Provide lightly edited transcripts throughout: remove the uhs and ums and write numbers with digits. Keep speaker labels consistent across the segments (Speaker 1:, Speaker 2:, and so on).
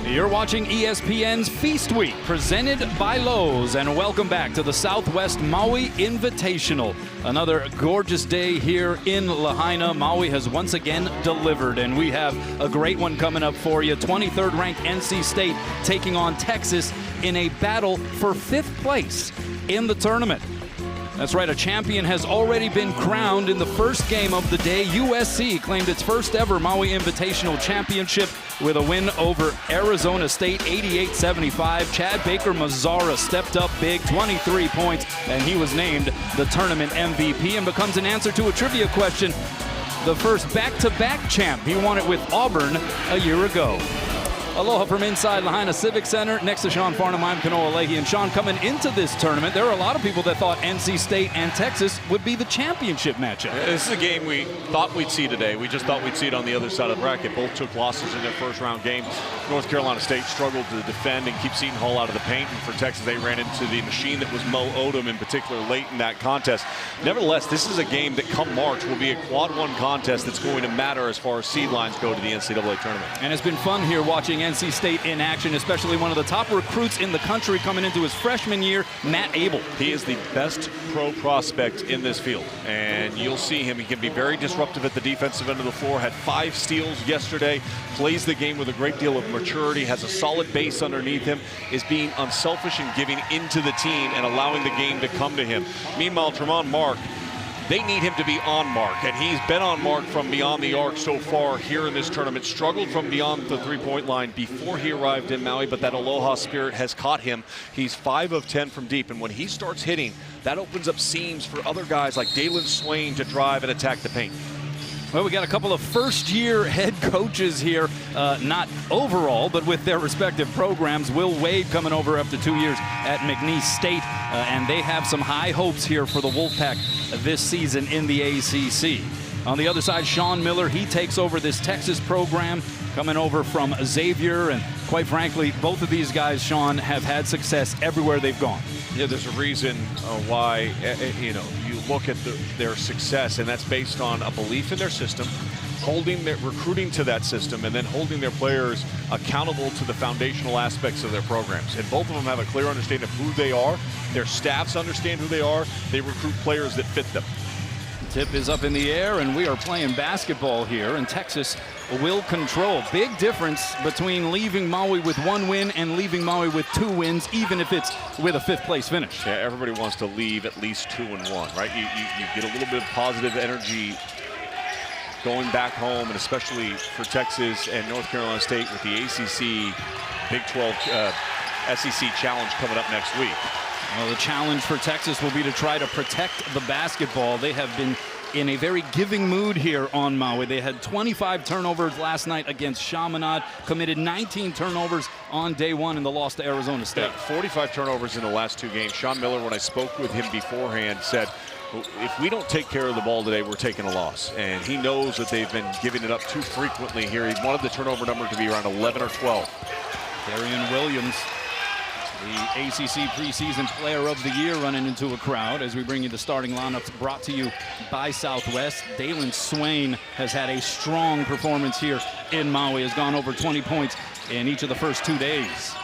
Speaker 1: You're watching ESPN's Feast Week, presented by Lowe's, and welcome back to the Southwest Maui Invitational. Another gorgeous day here in Lahaina. Maui has once again delivered, and we have a great one coming up for you. 23rd ranked NC State taking on Texas in a battle for 5th place in the tournament. That's right, a champion has already been crowned in the first game of the day. USC claimed its first ever Maui Invitational championship with a win over Arizona State, 88-75. Chad Baker-Mazara stepped up big, 23 points, and he was named the tournament MVP and becomes an answer to a trivia question. The first back-to-back champ. He won it with Auburn a year ago. Aloha from inside Lahaina Civic Center. Next to Sean Farnham, I'm Kanoa Leahy. And Sean, coming into this tournament, there are a lot of people that thought NC State and Texas would be the championship matchup.
Speaker 2: This is a game we thought we'd see today. We just thought we'd see it on the other side of the bracket. Both took losses in their first round game. North Carolina State struggled to defend and keep Seton Hall out of the paint. And for Texas, they ran into the machine that was Mo Odom in particular late in that contest. Nevertheless, this is a game that come March will be a quad one contest that's going to matter as far as seed lines go to the NCAA tournament.
Speaker 1: And it's been fun here watching NC State in action, especially one of the top recruits in the country coming into his freshman year, Matt Abel.
Speaker 2: He is the best pro prospect in this field, and you'll see him. He can be very disruptive at the defensive end of the floor, had 5 steals yesterday, plays the game with a great deal of maturity, has a solid base underneath him, is being unselfish and giving into the team and allowing the game to come to him. Meanwhile, Tremont Mark, they need him to be on mark, and he's been on mark from beyond the arc so far here in this tournament. Struggled from beyond the three-point line before he arrived in Maui, but that Aloha spirit has caught him. He's 5 of 10 from deep, and when he starts hitting, that opens up seams for other guys like Dalen Swain to drive and attack the paint.
Speaker 1: Well, we got a couple of first-year head coaches here, not overall, but with their respective programs. Will Wade coming over after 2 years at McNeese State, and they have some high hopes here for the Wolfpack this season in the ACC. On the other side, Sean Miller, he takes over this Texas program, coming over from Xavier, and quite frankly, both of these guys, Sean, have had success everywhere they've gone.
Speaker 2: Yeah, there's a reason why, you look at their success, and that's based on a belief in their system, recruiting to that system, and then holding their players accountable to the foundational aspects of their programs. And both of them have a clear understanding of who they are. Their staffs understand who they are. They recruit players that fit them.
Speaker 1: Tip is up in the air, and we are playing basketball here, and Texas will control. Big difference between leaving Maui with 1 win and leaving Maui with 2 wins, even if it's with a 5th place finish.
Speaker 2: Yeah, everybody wants to leave at least 2-1, right? You get a little bit of positive energy going back home, and especially for Texas and North Carolina State with the ACC Big 12 SEC Challenge coming up next week.
Speaker 1: Well, the challenge for Texas will be to try to protect the basketball. They have been in a very giving mood here on Maui. They had 25 turnovers last night against Chaminade, committed 19 turnovers on day 1 in the loss to Arizona State.
Speaker 2: Yeah, 45 turnovers in the last 2 games. Sean Miller, when I spoke with him beforehand, said, if we don't take care of the ball today, we're taking a loss. And he knows that they've been giving it up too frequently here. He wanted the turnover number to be around 11 or 12.
Speaker 1: Darian Williams, the ACC preseason player of the year, running into a crowd as we bring you the starting lineups brought to you by Southwest. Dalen Swain has had a strong performance here in Maui, has gone over 20 points in each of the first 2 days.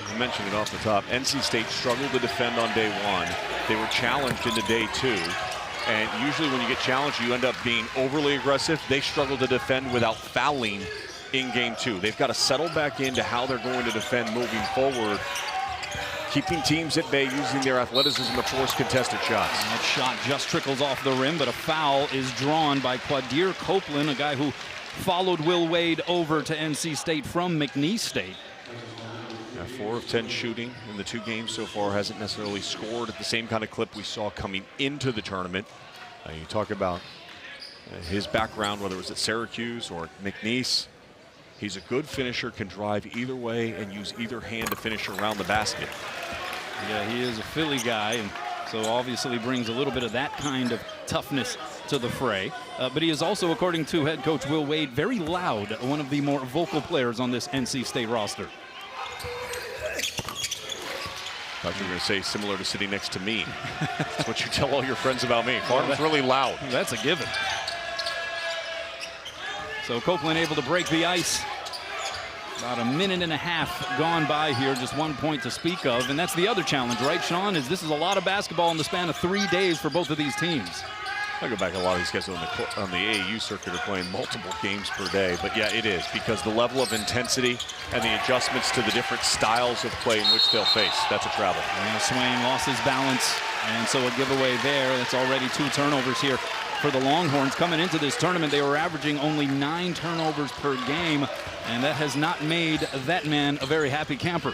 Speaker 2: I mentioned it off the top. NC State struggled to defend on day 1. They were challenged into day 2. And usually when you get challenged, you end up being overly aggressive. They struggle to defend without fouling in game 2. They've got to settle back into how they're going to defend moving forward, keeping teams at bay, using their athleticism to force contested shots.
Speaker 1: And that shot just trickles off the rim, but a foul is drawn by Quadir Copeland, a guy who followed Will Wade over to NC State from McNeese State.
Speaker 2: 4 of 10 shooting in the 2 games so far. Hasn't necessarily scored at the same kind of clip we saw coming into the tournament. You talk about his background, whether it was at Syracuse or McNeese. He's a good finisher, can drive either way and use either hand to finish around the basket.
Speaker 1: Yeah, he is a Philly guy, and so obviously brings a little bit of that kind of toughness to the fray. But he is also, according to head coach Will Wade, very loud, one of the more vocal players on this NC State roster.
Speaker 2: Thought you were going to say similar to sitting next to me. That's what you tell all your friends about me. Farnham's really loud.
Speaker 1: That's a given. So Copeland able to break the ice. About a minute and a half gone by here, just 1 point to speak of. And that's the other challenge, right, Sean? Is this is a lot of basketball in the span of 3 days for both of these teams.
Speaker 2: I go back, a lot of these guys on the AAU circuit are playing multiple games per day. But yeah, it is, because the level of intensity and the adjustments to the different styles of play in which they'll face, that's a travel.
Speaker 1: And Swain lost his balance, and so a giveaway there. That's already 2 turnovers here for the Longhorns. Coming into this tournament, they were averaging only 9 turnovers per game, and that has not made that man a very happy camper.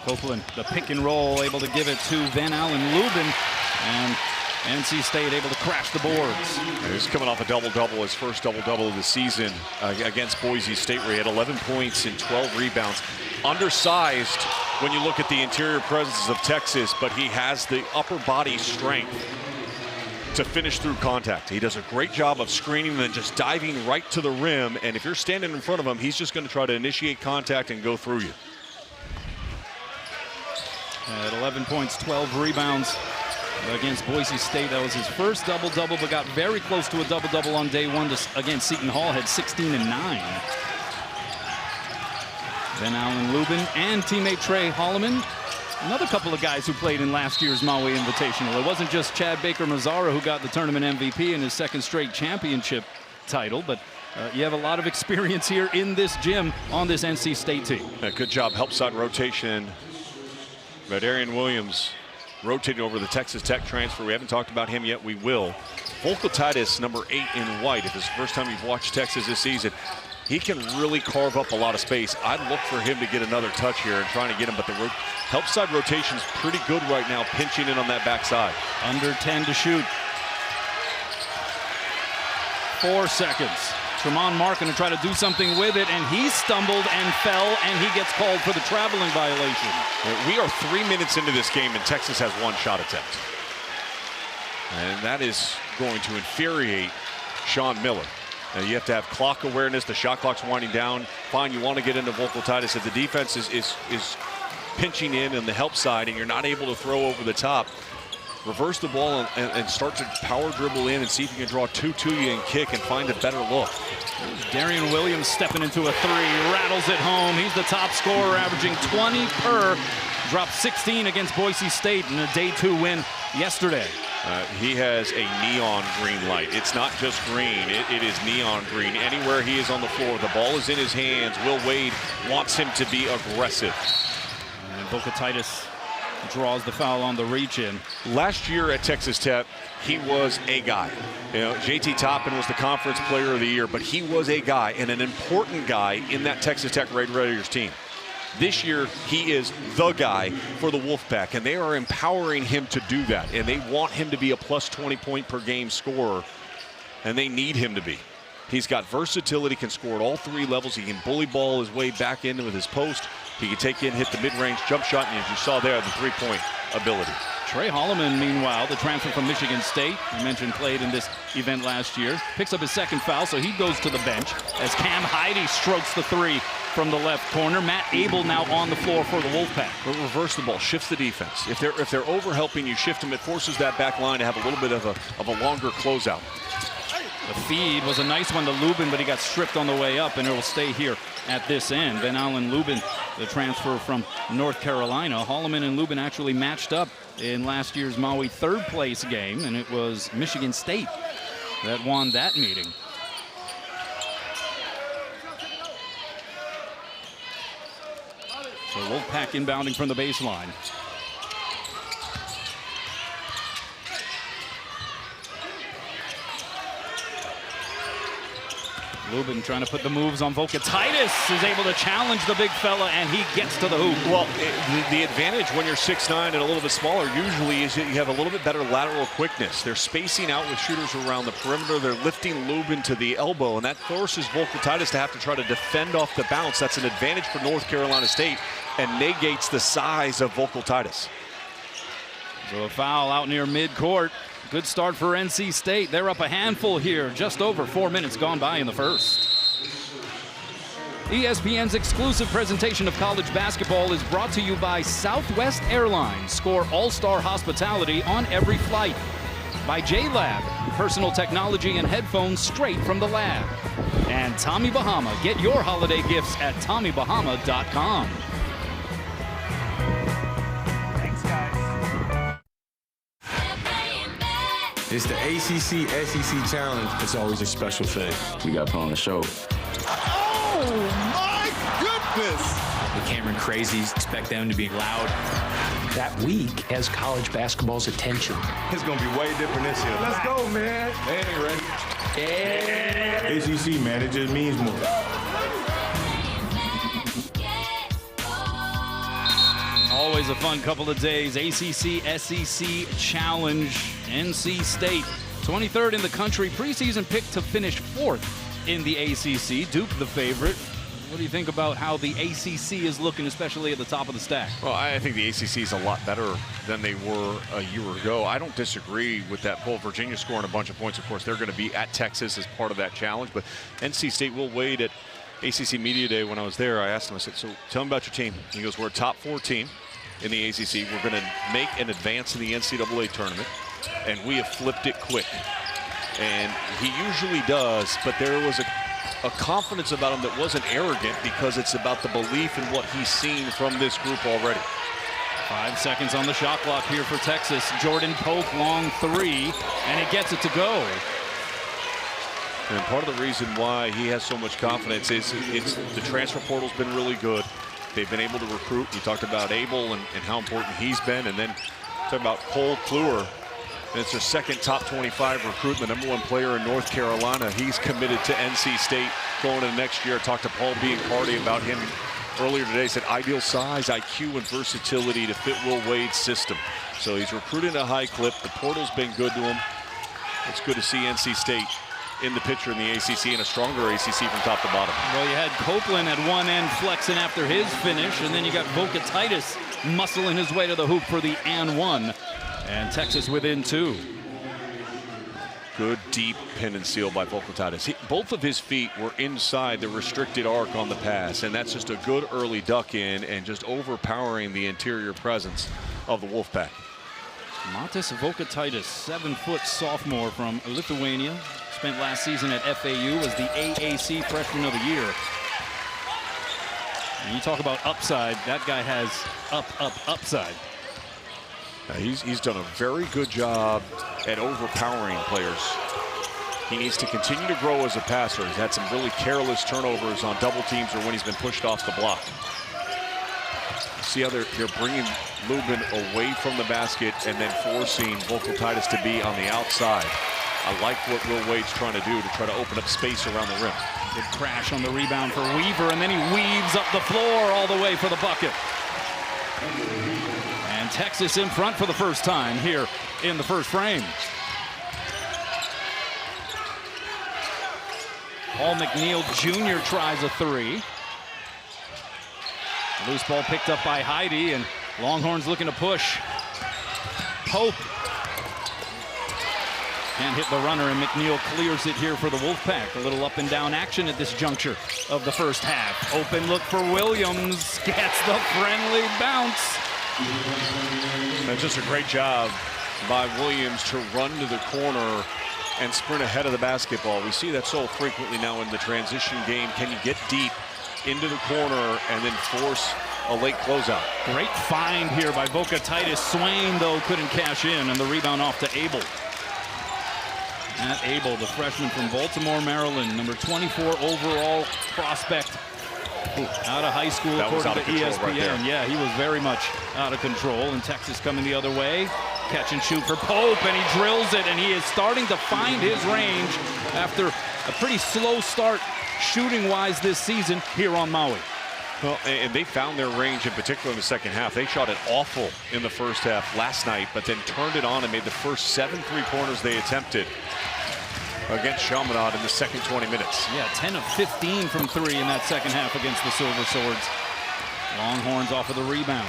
Speaker 1: Copeland, the pick and roll, able to give it to Van Allen Lubin, and NC State able to crash the boards.
Speaker 2: He's coming off a double-double, his first double-double of the season against Boise State, where he had 11 points and 12 rebounds. Undersized when you look at the interior presence of Texas, but he has the upper body strength to finish through contact. He does a great job of screening and then just diving right to the rim, and if you're standing in front of him, he's just going to try to initiate contact and go through you.
Speaker 1: At 11 points, 12 rebounds against Boise State. That was his first double-double, but got very close to a double-double on day 1 against Seton Hall. Had 16 and 9. Van Allen Lubin and teammate Trey Holloman. Another couple of guys who played in last year's Maui Invitational. It wasn't just Chad Baker-Mazara who got the tournament MVP in his 2nd straight championship title, but you have a lot of experience here in this gym on this NC State team.
Speaker 2: Yeah, good job, help side rotation. Darian Williams rotating over the Texas Tech transfer. We haven't talked about him yet. We will. Volkatitis, number 8 in white. If it's the first time you've watched Texas this season, he can really carve up a lot of space. I'd look for him to get another touch here and trying to get him, but the help side rotation's pretty good right now, pinching in on that backside.
Speaker 1: Under 10 to shoot. 4 seconds. Tremont Mark going to try to do something with it, and he stumbled and fell, and he gets called for the traveling violation.
Speaker 2: We are 3 minutes into this game, and Texas has 1 shot attempt. And that is going to infuriate Sean Miller. Now you have to have clock awareness. The shot clock's winding down. Fine, you want to get into Volkatitis. If the defense is pinching in on the help side and you're not able to throw over the top, reverse the ball and start to power dribble in and see if you can draw 2 to you and kick and find a better look.
Speaker 1: Darian Williams stepping into a 3, rattles it home. He's the top scorer, averaging 20 per. Dropped 16 against Boise State in a day 2 win yesterday.
Speaker 2: He has a neon green light. It's not just green, it is neon green. Anywhere he is on the floor, the ball is in his hands. Will Wade wants him to be aggressive.
Speaker 1: And Volkatitis draws the foul on the reach-in.
Speaker 2: Last year at Texas Tech, he was a guy. You know, JT Toppin was the conference player of the year, but he was a guy and an important guy in that Texas Tech Red Raiders team. This year, he is the guy for the Wolfpack, and they are empowering him to do that, and they want him to be a plus 20 point per game scorer, and they need him to be. He's got versatility, can score at all 3 levels. He can bully ball his way back in with his post. He can take in, hit the mid-range jump shot, and as you saw there, the 3-point ability.
Speaker 1: Trey Holloman, meanwhile, the transfer from Michigan State, you mentioned played in this event last year, picks up his 2nd foul, so he goes to the bench as Cam Heide strokes the 3 from the left corner. Matt Abel now on the floor for the Wolfpack.
Speaker 2: But reverse the ball, shifts the defense. If they're over-helping you, shift them, it forces that back line to have a little bit of a longer closeout.
Speaker 1: The feed was a nice one to Lubin, but he got stripped on the way up, and it will stay here at this end. Van Allen Lubin, the transfer from North Carolina. Holloman and Lubin actually matched up in last year's Maui 3rd place game, and it was Michigan State that won that meeting. So Wolfpack inbounding from the baseline. Lubin trying to put the moves on Volkatitis, is able to challenge the big fella, and he gets to the hoop.
Speaker 2: Well, the advantage when you're 6'9" and a little bit smaller usually is that you have a little bit better lateral quickness. They're spacing out with shooters around the perimeter. They're lifting Lubin to the elbow, and that forces Volkatitis to have to try to defend off the bounce. That's an advantage for North Carolina State and negates the size of Volkatitis.
Speaker 1: So a foul out near midcourt. Good start for NC State. They're up a handful here. Just over 4 minutes gone by in the first. ESPN's exclusive presentation of college basketball is brought to you by Southwest Airlines. Score all-star hospitality on every flight. By J-Lab, personal technology and headphones straight from the lab. And Tommy Bahama. Get your holiday gifts at TommyBahama.com.
Speaker 3: Thanks, guys.
Speaker 4: It's the ACC-SEC Challenge. It's always a special thing.
Speaker 5: We got put on the show.
Speaker 6: Oh, my goodness!
Speaker 7: The Cameron Crazies, expect them to be loud.
Speaker 8: That week has college basketball's attention.
Speaker 4: It's going to be way different this year. Let's go, man. They ain't ready.
Speaker 8: Yeah.
Speaker 4: ACC, man, it just means more.
Speaker 1: Always a fun couple of days. ACC, SEC Challenge, NC State. 23rd in the country. Preseason picked to finish 4th in the ACC. Duke the favorite. What do you think about how the ACC is looking, especially at the top of the stack?
Speaker 2: Well, I think the ACC is a lot better than they were a year ago. I don't disagree with that poll. Virginia scoring a bunch of points. Of course, they're going to be at Texas as part of that challenge. But NC State will wait at ACC Media Day. When I was there, I asked him, I said, so tell me about your team. He goes, we're a top 4 team in the ACC. We're going to make an advance in the NCAA tournament. And we have flipped it quick. And he usually does, but there was a confidence about him that wasn't arrogant, because it's about the belief in what he's seen from this group already.
Speaker 1: 5 seconds on the shot clock here for Texas. Jordan Pope, long 3, and he gets it to go.
Speaker 2: And part of the reason why he has so much confidence is the transfer portal's been really good. They've been able to recruit. You talked about Abel and how important he's been, and then talking about Cole Kluwer. And it's their second top 25 recruit, the #1 player in North Carolina. He's committed to NC State going into next year. I talked to Paul Biancardi about him earlier today. He said ideal size, IQ, and versatility to fit Will Wade's system. So he's recruiting at a high clip. The portal's been good to him. It's good to see NC State in the picture in the ACC, and a stronger ACC from top to bottom.
Speaker 1: Well, you had Copeland at one end flexing after his finish, and then you got Vokatitis muscling his way to the hoop for the and one. And Texas within 2.
Speaker 2: Good deep pin and seal by Vokatitis. Both of his feet were inside the restricted arc on the pass, and that's just a good early duck in and just overpowering the interior presence of the Wolfpack.
Speaker 1: Matas Vokatitis, 7-foot sophomore from Lithuania. Spent last season at FAU as the AAC Freshman of the Year. And you talk about upside, that guy has upside.
Speaker 2: He's done a very good job at overpowering players. He needs to continue to grow as a passer. He's had some really careless turnovers on double teams or when he's been pushed off the block. See how they're bringing Lubin away from the basket and then forcing Vokatitis to be on the outside. I like what Will Wade's trying to do to try to open up space around the rim.
Speaker 1: Good crash on the rebound for Weaver, and then he weaves up the floor all the way for the bucket. And Texas in front for the first time here in the first frame. Paul McNeil Jr. tries a 3. Loose ball picked up by Heidi, and Longhorns looking to push. Pope can't hit the runner, and McNeil clears it here for the Wolfpack. A little up and down action at this juncture of the first half. Open look for Williams, gets the friendly bounce.
Speaker 2: That's just a great job by Williams to run to the corner and sprint ahead of the basketball. We see that so frequently now in the transition game. Can you get deep into the corner and then force a late closeout?
Speaker 1: Great find here by Vokatitis. Swain, though, couldn't cash in, and the rebound off to Abel. Matt Abel, the freshman from Baltimore, Maryland, number 24 overall prospect out of high school,
Speaker 2: that
Speaker 1: according to
Speaker 2: ESPN.
Speaker 1: Right, yeah, he was very much out of control. And Texas coming the other way. Catch and shoot for Pope, and he drills it, and he is starting to find his range after a pretty slow start shooting-wise this season here on Maui.
Speaker 2: Well, and they found their range in particular in the second half. They shot it awful in the first half last night, but then turned it on and made the first 7 3-pointers they attempted against Chaminade in the second 20 minutes.
Speaker 1: Yeah, 10 of 15 from 3 in that second half against the Silver Swords. Longhorns off of the rebound.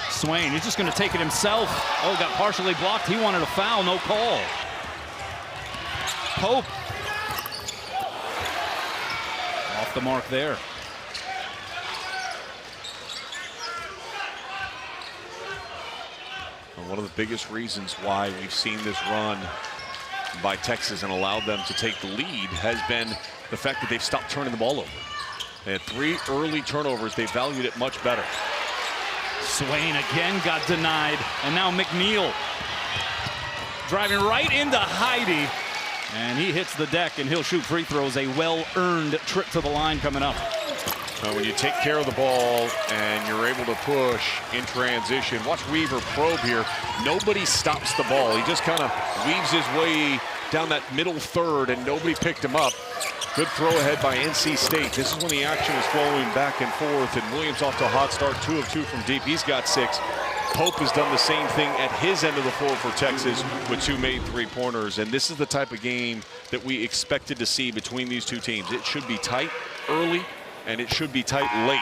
Speaker 1: Swain, he's just going to take it himself. Oh, got partially blocked. He wanted a foul, no call. Pope. Off the mark there.
Speaker 2: And one of the biggest reasons why we've seen this run by Texas and allowed them to take the lead has been the fact that they've stopped turning the ball over. They had 3 early turnovers. They valued it much better.
Speaker 1: Swain again got denied, and now McNeil driving right into Heidi, and he hits the deck, and he'll shoot free throws. A well-earned trip to the line coming up.
Speaker 2: When you take care of the ball and you're able to push in transition, watch Weaver probe here. Nobody stops the ball. He just kind of weaves his way down that middle third, and nobody picked him up. Good throw ahead by NC State. This is when the action is flowing back and forth, and Williams off to a hot start, 2 of 2 from deep. He's got 6. Pope has done the same thing at his end of the floor for Texas with 2 made 3-pointers. And this is the type of game that we expected to see between these two teams. It should be tight early, and it should be tight late.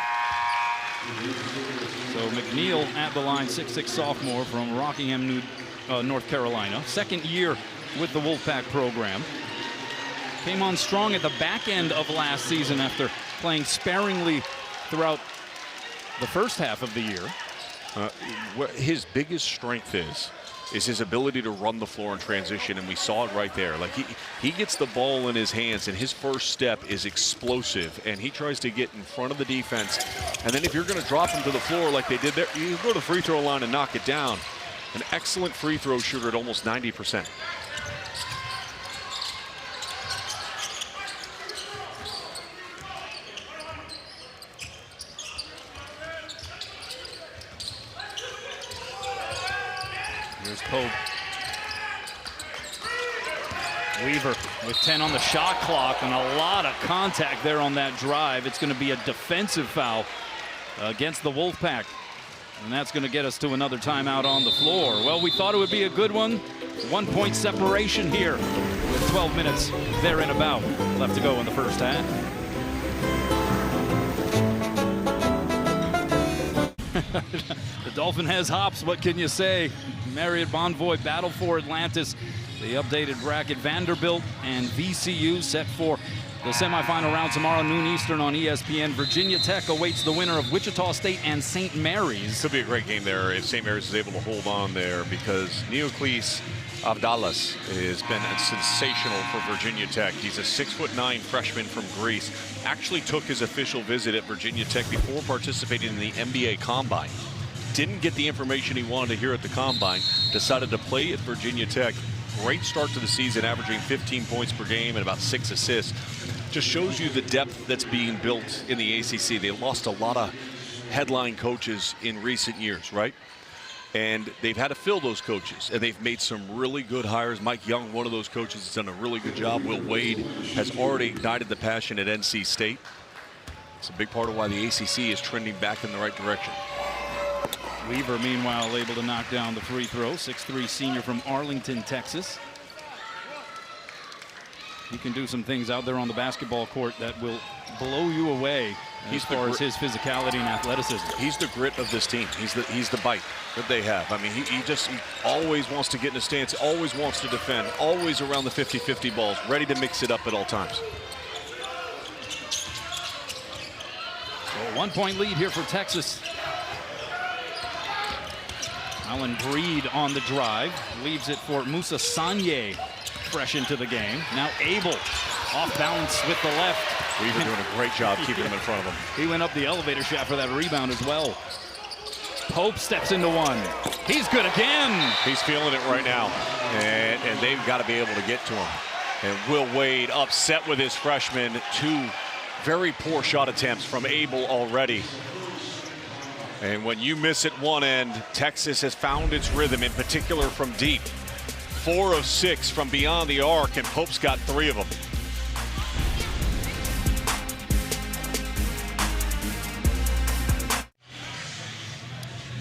Speaker 1: So McNeil at the line, 6'6" sophomore from Rockingham, North Carolina. Second year with the Wolfpack program. Came on strong at the back end of last season after playing sparingly throughout the first half of the year.
Speaker 2: What his biggest strength is his ability to run the floor in transition, and we saw it right there. Like he gets the ball in his hands, and his first step is explosive, and he tries to get in front of the defense. And then if you're going to drop him to the floor like they did there, you go to the free throw line and knock it down. An excellent free throw shooter at almost 90%.
Speaker 1: Here's Pope. Weaver with 10 on the shot clock, and a lot of contact there on that drive. It's going to be a defensive foul against the Wolfpack, and that's going to get us to another timeout on the floor. Well, we thought it would be a good one. 1-point separation here with 12 minutes there and about left to go in the first half. The Dolphin has hops. What can you say? Marriott Bonvoy battle for Atlantis. The updated bracket, Vanderbilt and VCU set for the semifinal round tomorrow, noon Eastern on ESPN. Virginia Tech awaits the winner of Wichita State and St. Mary's.
Speaker 2: Could be a great game there if St. Mary's is able to hold on there, because Neocles Avdalas has been sensational for Virginia Tech. He's a 6'9" freshman from Greece. Actually took his official visit at Virginia Tech before participating in the NBA Combine. Didn't get the information he wanted to hear at the Combine. Decided to play at Virginia Tech. Great start to the season, averaging 15 points per game and about 6 assists. Just shows you the depth that's being built in the ACC. They lost a lot of headline coaches in recent years, right? And they've had to fill those coaches, and they've made some really good hires. Mike Young, one of those coaches, has done a really good job. Will Wade has already ignited the passion at NC State. It's a big part of why the ACC is trending back in the right direction.
Speaker 1: Weaver, meanwhile, able to knock down the free throw. 6'3" senior from Arlington, Texas. He can do some things out there on the basketball court that will blow you away as far as his physicality and athleticism.
Speaker 2: He's the grit of this team. He's the bite that they have. I mean, he always wants to get in a stance, always wants to defend, always around the 50-50 balls, ready to mix it up at all times.
Speaker 1: So 1-point lead here for Texas. Alan Breed on the drive, leaves it for Musa Sanye, fresh into the game. Now Abel off balance with the left.
Speaker 2: Weaver doing a great job keeping him in front of him.
Speaker 1: He went up the elevator shaft for that rebound as well. Pope steps into one. He's good again.
Speaker 2: He's feeling it right now, and they've got to be able to get to him. And Will Wade upset with his freshman. 2 very poor shot attempts from Abel already. And when you miss at one end, Texas has found its rhythm, in particular from deep. 4 of 6 from beyond the arc, and Pope's got 3 of them.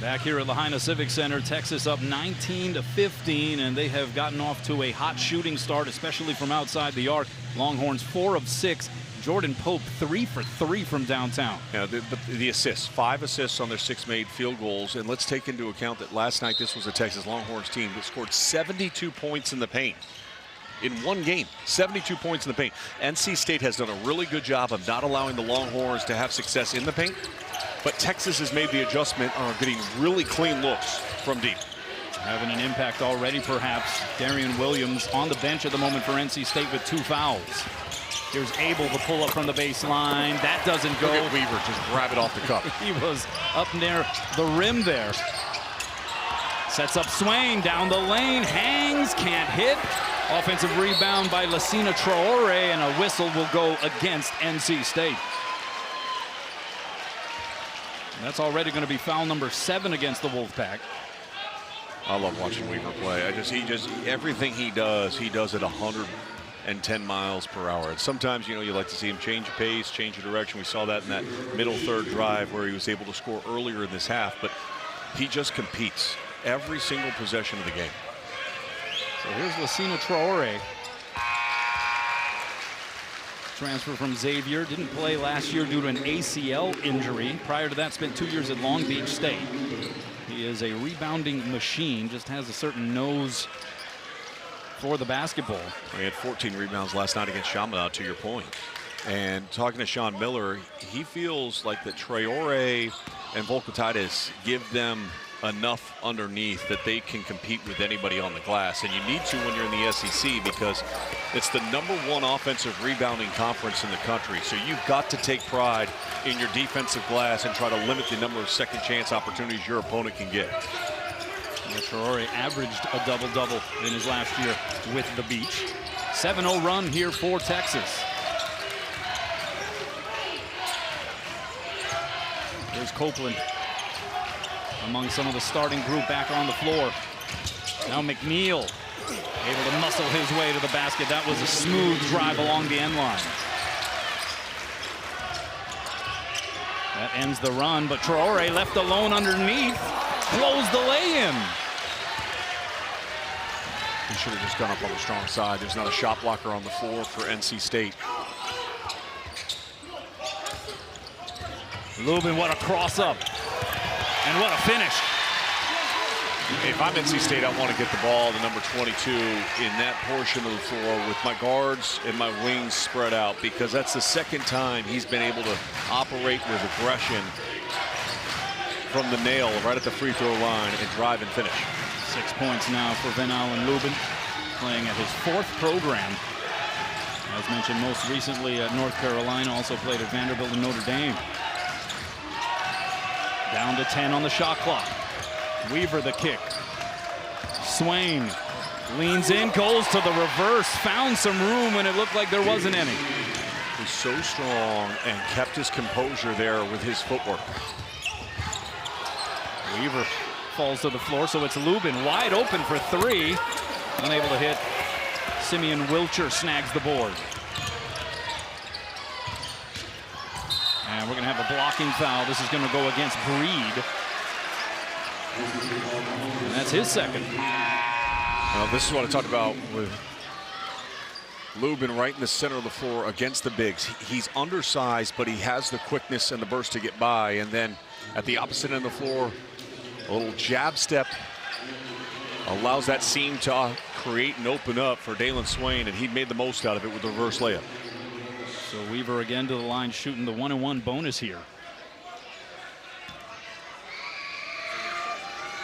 Speaker 1: Back here at Lahaina Civic Center, Texas up 19-15, and they have gotten off to a hot shooting start, especially from outside the arc. Longhorns 4 of 6. Jordan Pope 3 for 3 from downtown.
Speaker 2: Yeah, the assists, 5 assists on their 6 made field goals. And let's take into account that last night this was a Texas Longhorns team that scored 72 points in the paint. In one game, 72 points in the paint. NC State has done a really good job of not allowing the Longhorns to have success in the paint. But Texas has made the adjustment on getting really clean looks from deep.
Speaker 1: Having an impact already, perhaps. Darian Williams on the bench at the moment for NC State with 2 fouls. Here's Abel to pull up from the baseline. That doesn't go.
Speaker 2: Look at Weaver just grab it off the cup.
Speaker 1: He was up near the rim there. Sets up Swain down the lane, hangs, can't hit. Offensive rebound by Lahaina Traore, and a whistle will go against NC State. And that's already going to be foul number 7 against the Wolfpack.
Speaker 2: I love watching Weaver play. Everything he does at 110 miles per hour. And sometimes, you like to see him change pace, change of direction. We saw that in that middle third drive where he was able to score earlier in this half, but he just competes every single possession of the game.
Speaker 1: So here's Lahaina Traore. Transfer from Xavier, didn't play last year due to an ACL injury. Prior to that, spent 2 years at Long Beach State. He is a rebounding machine, just has a certain nose for the basketball.
Speaker 2: He had 14 rebounds last night against Chaminade, to your point. And talking to Sean Miller, he feels like that Traore and Volkatitis give them enough underneath that they can compete with anybody on the glass. And you need to when you're in the SEC, because it's the #1 offensive rebounding conference in the country. So you've got to take pride in your defensive glass and try to limit the number of second chance opportunities your opponent can get.
Speaker 1: Traore averaged a double-double in his last year with the Beach. 7-0 run here for Texas. There's Copeland among some of the starting group back on the floor. Now McNeil able to muscle his way to the basket. That was a smooth drive along the end line. That ends the run, but Traore left alone underneath. Blows the lay-in.
Speaker 2: He should have just gone up on the strong side. There's not a shot blocker on the floor for NC State.
Speaker 1: Lubin, what a cross up. And what a finish.
Speaker 2: If I'm NC State, I want to get the ball to number 22 in that portion of the floor with my guards and my wings spread out, because that's the second time he's been able to operate with aggression from the nail right at the free throw line and drive and finish.
Speaker 1: 6 points now for Van Allen Lubin, playing at his 4th program. As mentioned, most recently at North Carolina, also played at Vanderbilt and Notre Dame. Down to 10 on the shot clock. Weaver the kick. Swain leans in, goes to the reverse, found some room when it looked like there wasn't any.
Speaker 2: He's so strong and kept his composure there with his footwork.
Speaker 1: Weaver falls to the floor, so it's Lubin wide open for 3. Unable to hit. Simeon Wilcher snags the board. And we're going to have a blocking foul. This is going to go against Breed. And that's his second.
Speaker 2: Now, this is what I talked about with Lubin right in the center of the floor against the bigs. He's undersized, but he has the quickness and the burst to get by. And then at the opposite end of the floor, a little jab step allows that seam to create and open up for Dalen Swain, and he made the most out of it with the reverse layup.
Speaker 1: So Weaver again to the line, shooting the 1-and-1 bonus here.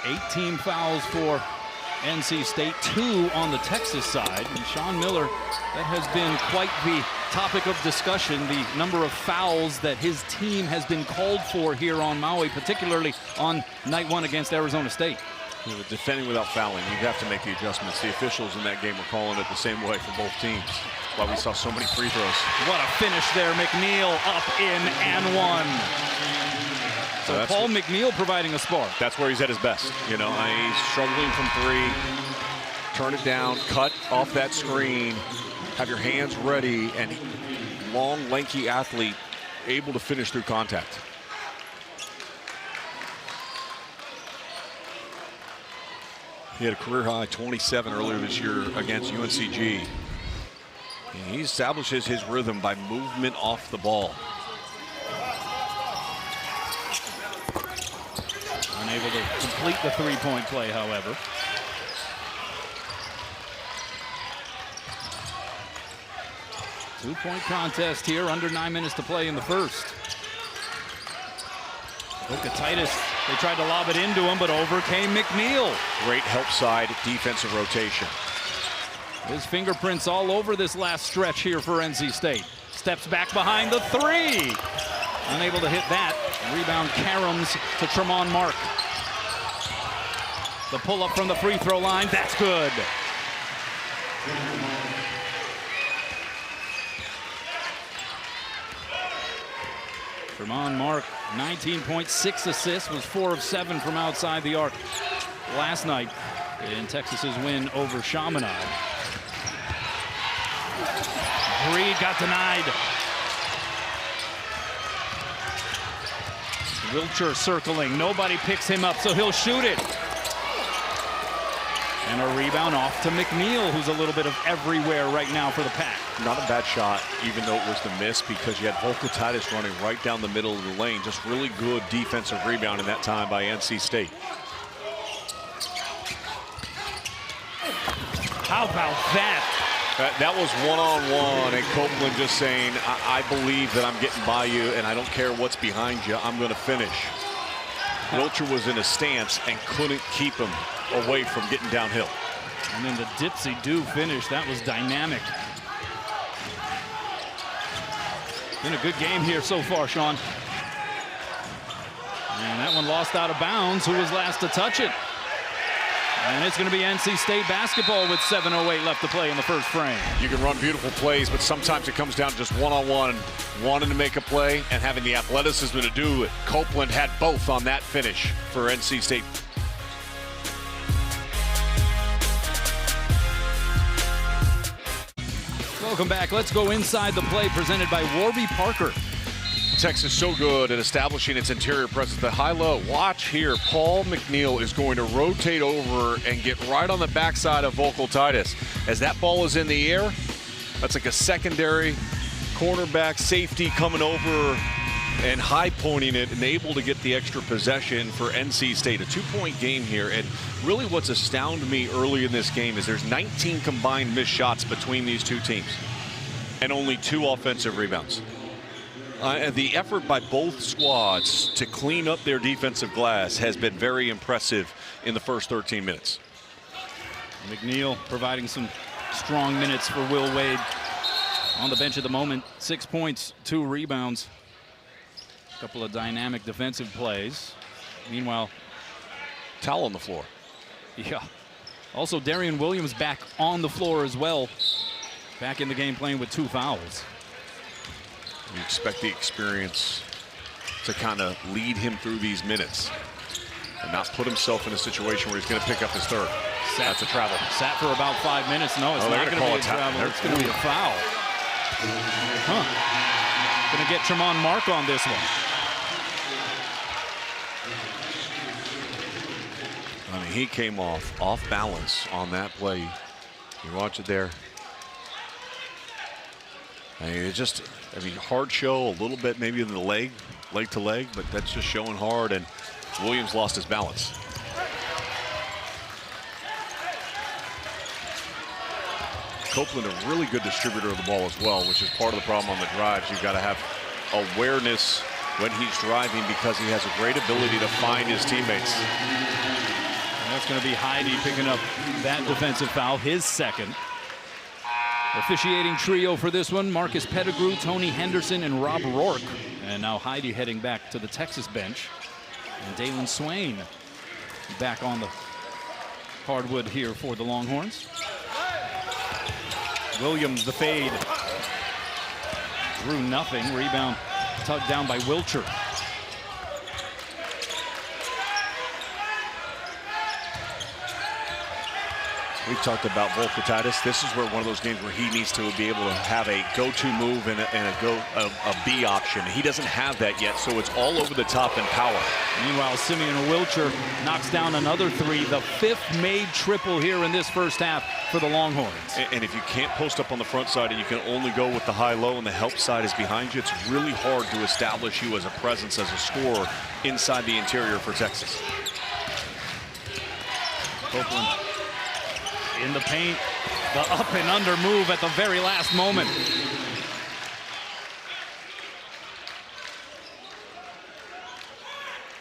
Speaker 1: 18 fouls for NC State, 2 on the Texas side. And Sean Miller, that has been quite the topic of discussion, the number of fouls that his team has been called for here on Maui, particularly on night 1 against Arizona State.
Speaker 2: Defending without fouling, you have to make the adjustments. The officials in that game were calling it the same way for both teams. That's why we saw so many free throws.
Speaker 1: What a finish there. McNeil up in and 1. So Paul McNeil providing a spark.
Speaker 2: That's where he's at his best. You know, he's struggling from 3. Turn it down, cut off that screen, have your hands ready, and long, lanky athlete able to finish through contact. He had a career-high 27 earlier this year against UNCG. And he establishes his rhythm by movement off the ball.
Speaker 1: Unable to complete the 3-point play, however. Two-point contest here, under 9 minutes to play in the first. Volkatitis They tried to lob it into him, but over came McNeil.
Speaker 2: Great help side defensive rotation.
Speaker 1: His fingerprints all over this last stretch here for NC State. Steps back behind the three. Unable to hit that. Rebound caroms to Tremont Mark. The pull-up from the free throw line, that's good. Tremont Mark, 19.6 assists, was 4 of 7 from outside the arc last night in Texas's win over Chaminade. Reed got denied. Wilcher circling, nobody picks him up, so he'll shoot it. And a rebound off to McNeil, who's a little bit of everywhere right now for the Pack.
Speaker 2: Not a bad shot, even though it was the miss, because you had Volkatitis running right down the middle of the lane. Just really good defensive rebound in that time by NC State.
Speaker 1: How about that?
Speaker 2: That was one-on-one, and Copeland just saying, I believe that I'm getting by you, and I don't care what's behind you. I'm going to finish. Wilcher was in a stance and couldn't keep him away from getting downhill.
Speaker 1: And then the dipsy-do finish, that was dynamic. Been a good game here so far, Sean. And that one lost out of bounds. Who was last to touch it? And it's going to be NC State basketball with 7:08 left to play in the first frame.
Speaker 2: You can run beautiful plays, but sometimes it comes down to just one-on-one, wanting to make a play and having the athleticism to do it. Copeland had both on that finish for NC State.
Speaker 1: Welcome back. Let's go inside the play presented by Warby Parker.
Speaker 2: Texas so good at establishing its interior presence. The high-low, watch here. Paul McNeil is going to rotate over and get right on the backside of Volkatitis. As that ball is in the air, that's like a secondary cornerback safety coming over and high-pointing it and able to get the extra possession for NC State. A 2-point game here, and really what's astounded me early in this game is there's 19 combined missed shots between these two teams and only 2 offensive rebounds. And the effort by both squads to clean up their defensive glass has been very impressive in the first 13 minutes.
Speaker 1: McNeil providing some strong minutes for Will Wade on the bench at the moment. 6 points, 2 rebounds. A couple of dynamic defensive plays. Meanwhile,
Speaker 2: Towel on the floor.
Speaker 1: Yeah. Also, Darian Williams back on the floor as well. Back in the game playing with 2 fouls.
Speaker 2: You expect the experience to kind of lead him through these minutes and not put himself in a situation where he's going to pick up his third. That's a travel.
Speaker 1: Sat for about 5 minutes. No, it's not going to be a travel. It's going to be a foul. Going to get Tremont Mark on this one.
Speaker 2: I mean, he came off balance on that play. You watch it there. I mean, it's just, hard show a little bit maybe in the leg to leg, but that's just showing hard, and Williams lost his balance. Copeland, a really good distributor of the ball as well, which is part of the problem on the drives. You've got to have awareness when he's driving because he has a great ability to find his teammates.
Speaker 1: And that's going to be Heidi picking up that defensive foul, his second. Officiating trio for this one, Marcus Pettigrew, Tony Henderson, and Rob Rourke. And now Heidi heading back to the Texas bench. And Dalen Swain back on the hardwood here for the Longhorns. Williams, the fade. Drew nothing. Rebound tugged down by Wilcher.
Speaker 2: We've talked about Volkatitis. This is where one of those games where he needs to be able to have a go-to move and a B option. He doesn't have that yet, so it's all over the top in power.
Speaker 1: Meanwhile, Simeon Wilcher knocks down another 3, the 5th made triple here in this first half for the Longhorns.
Speaker 2: And if you can't post up on the front side and you can only go with the high-low and the help side is behind you, it's really hard to establish you as a presence, as a scorer inside the interior for Texas.
Speaker 1: Copeland in the paint, the up and under move at the very last moment.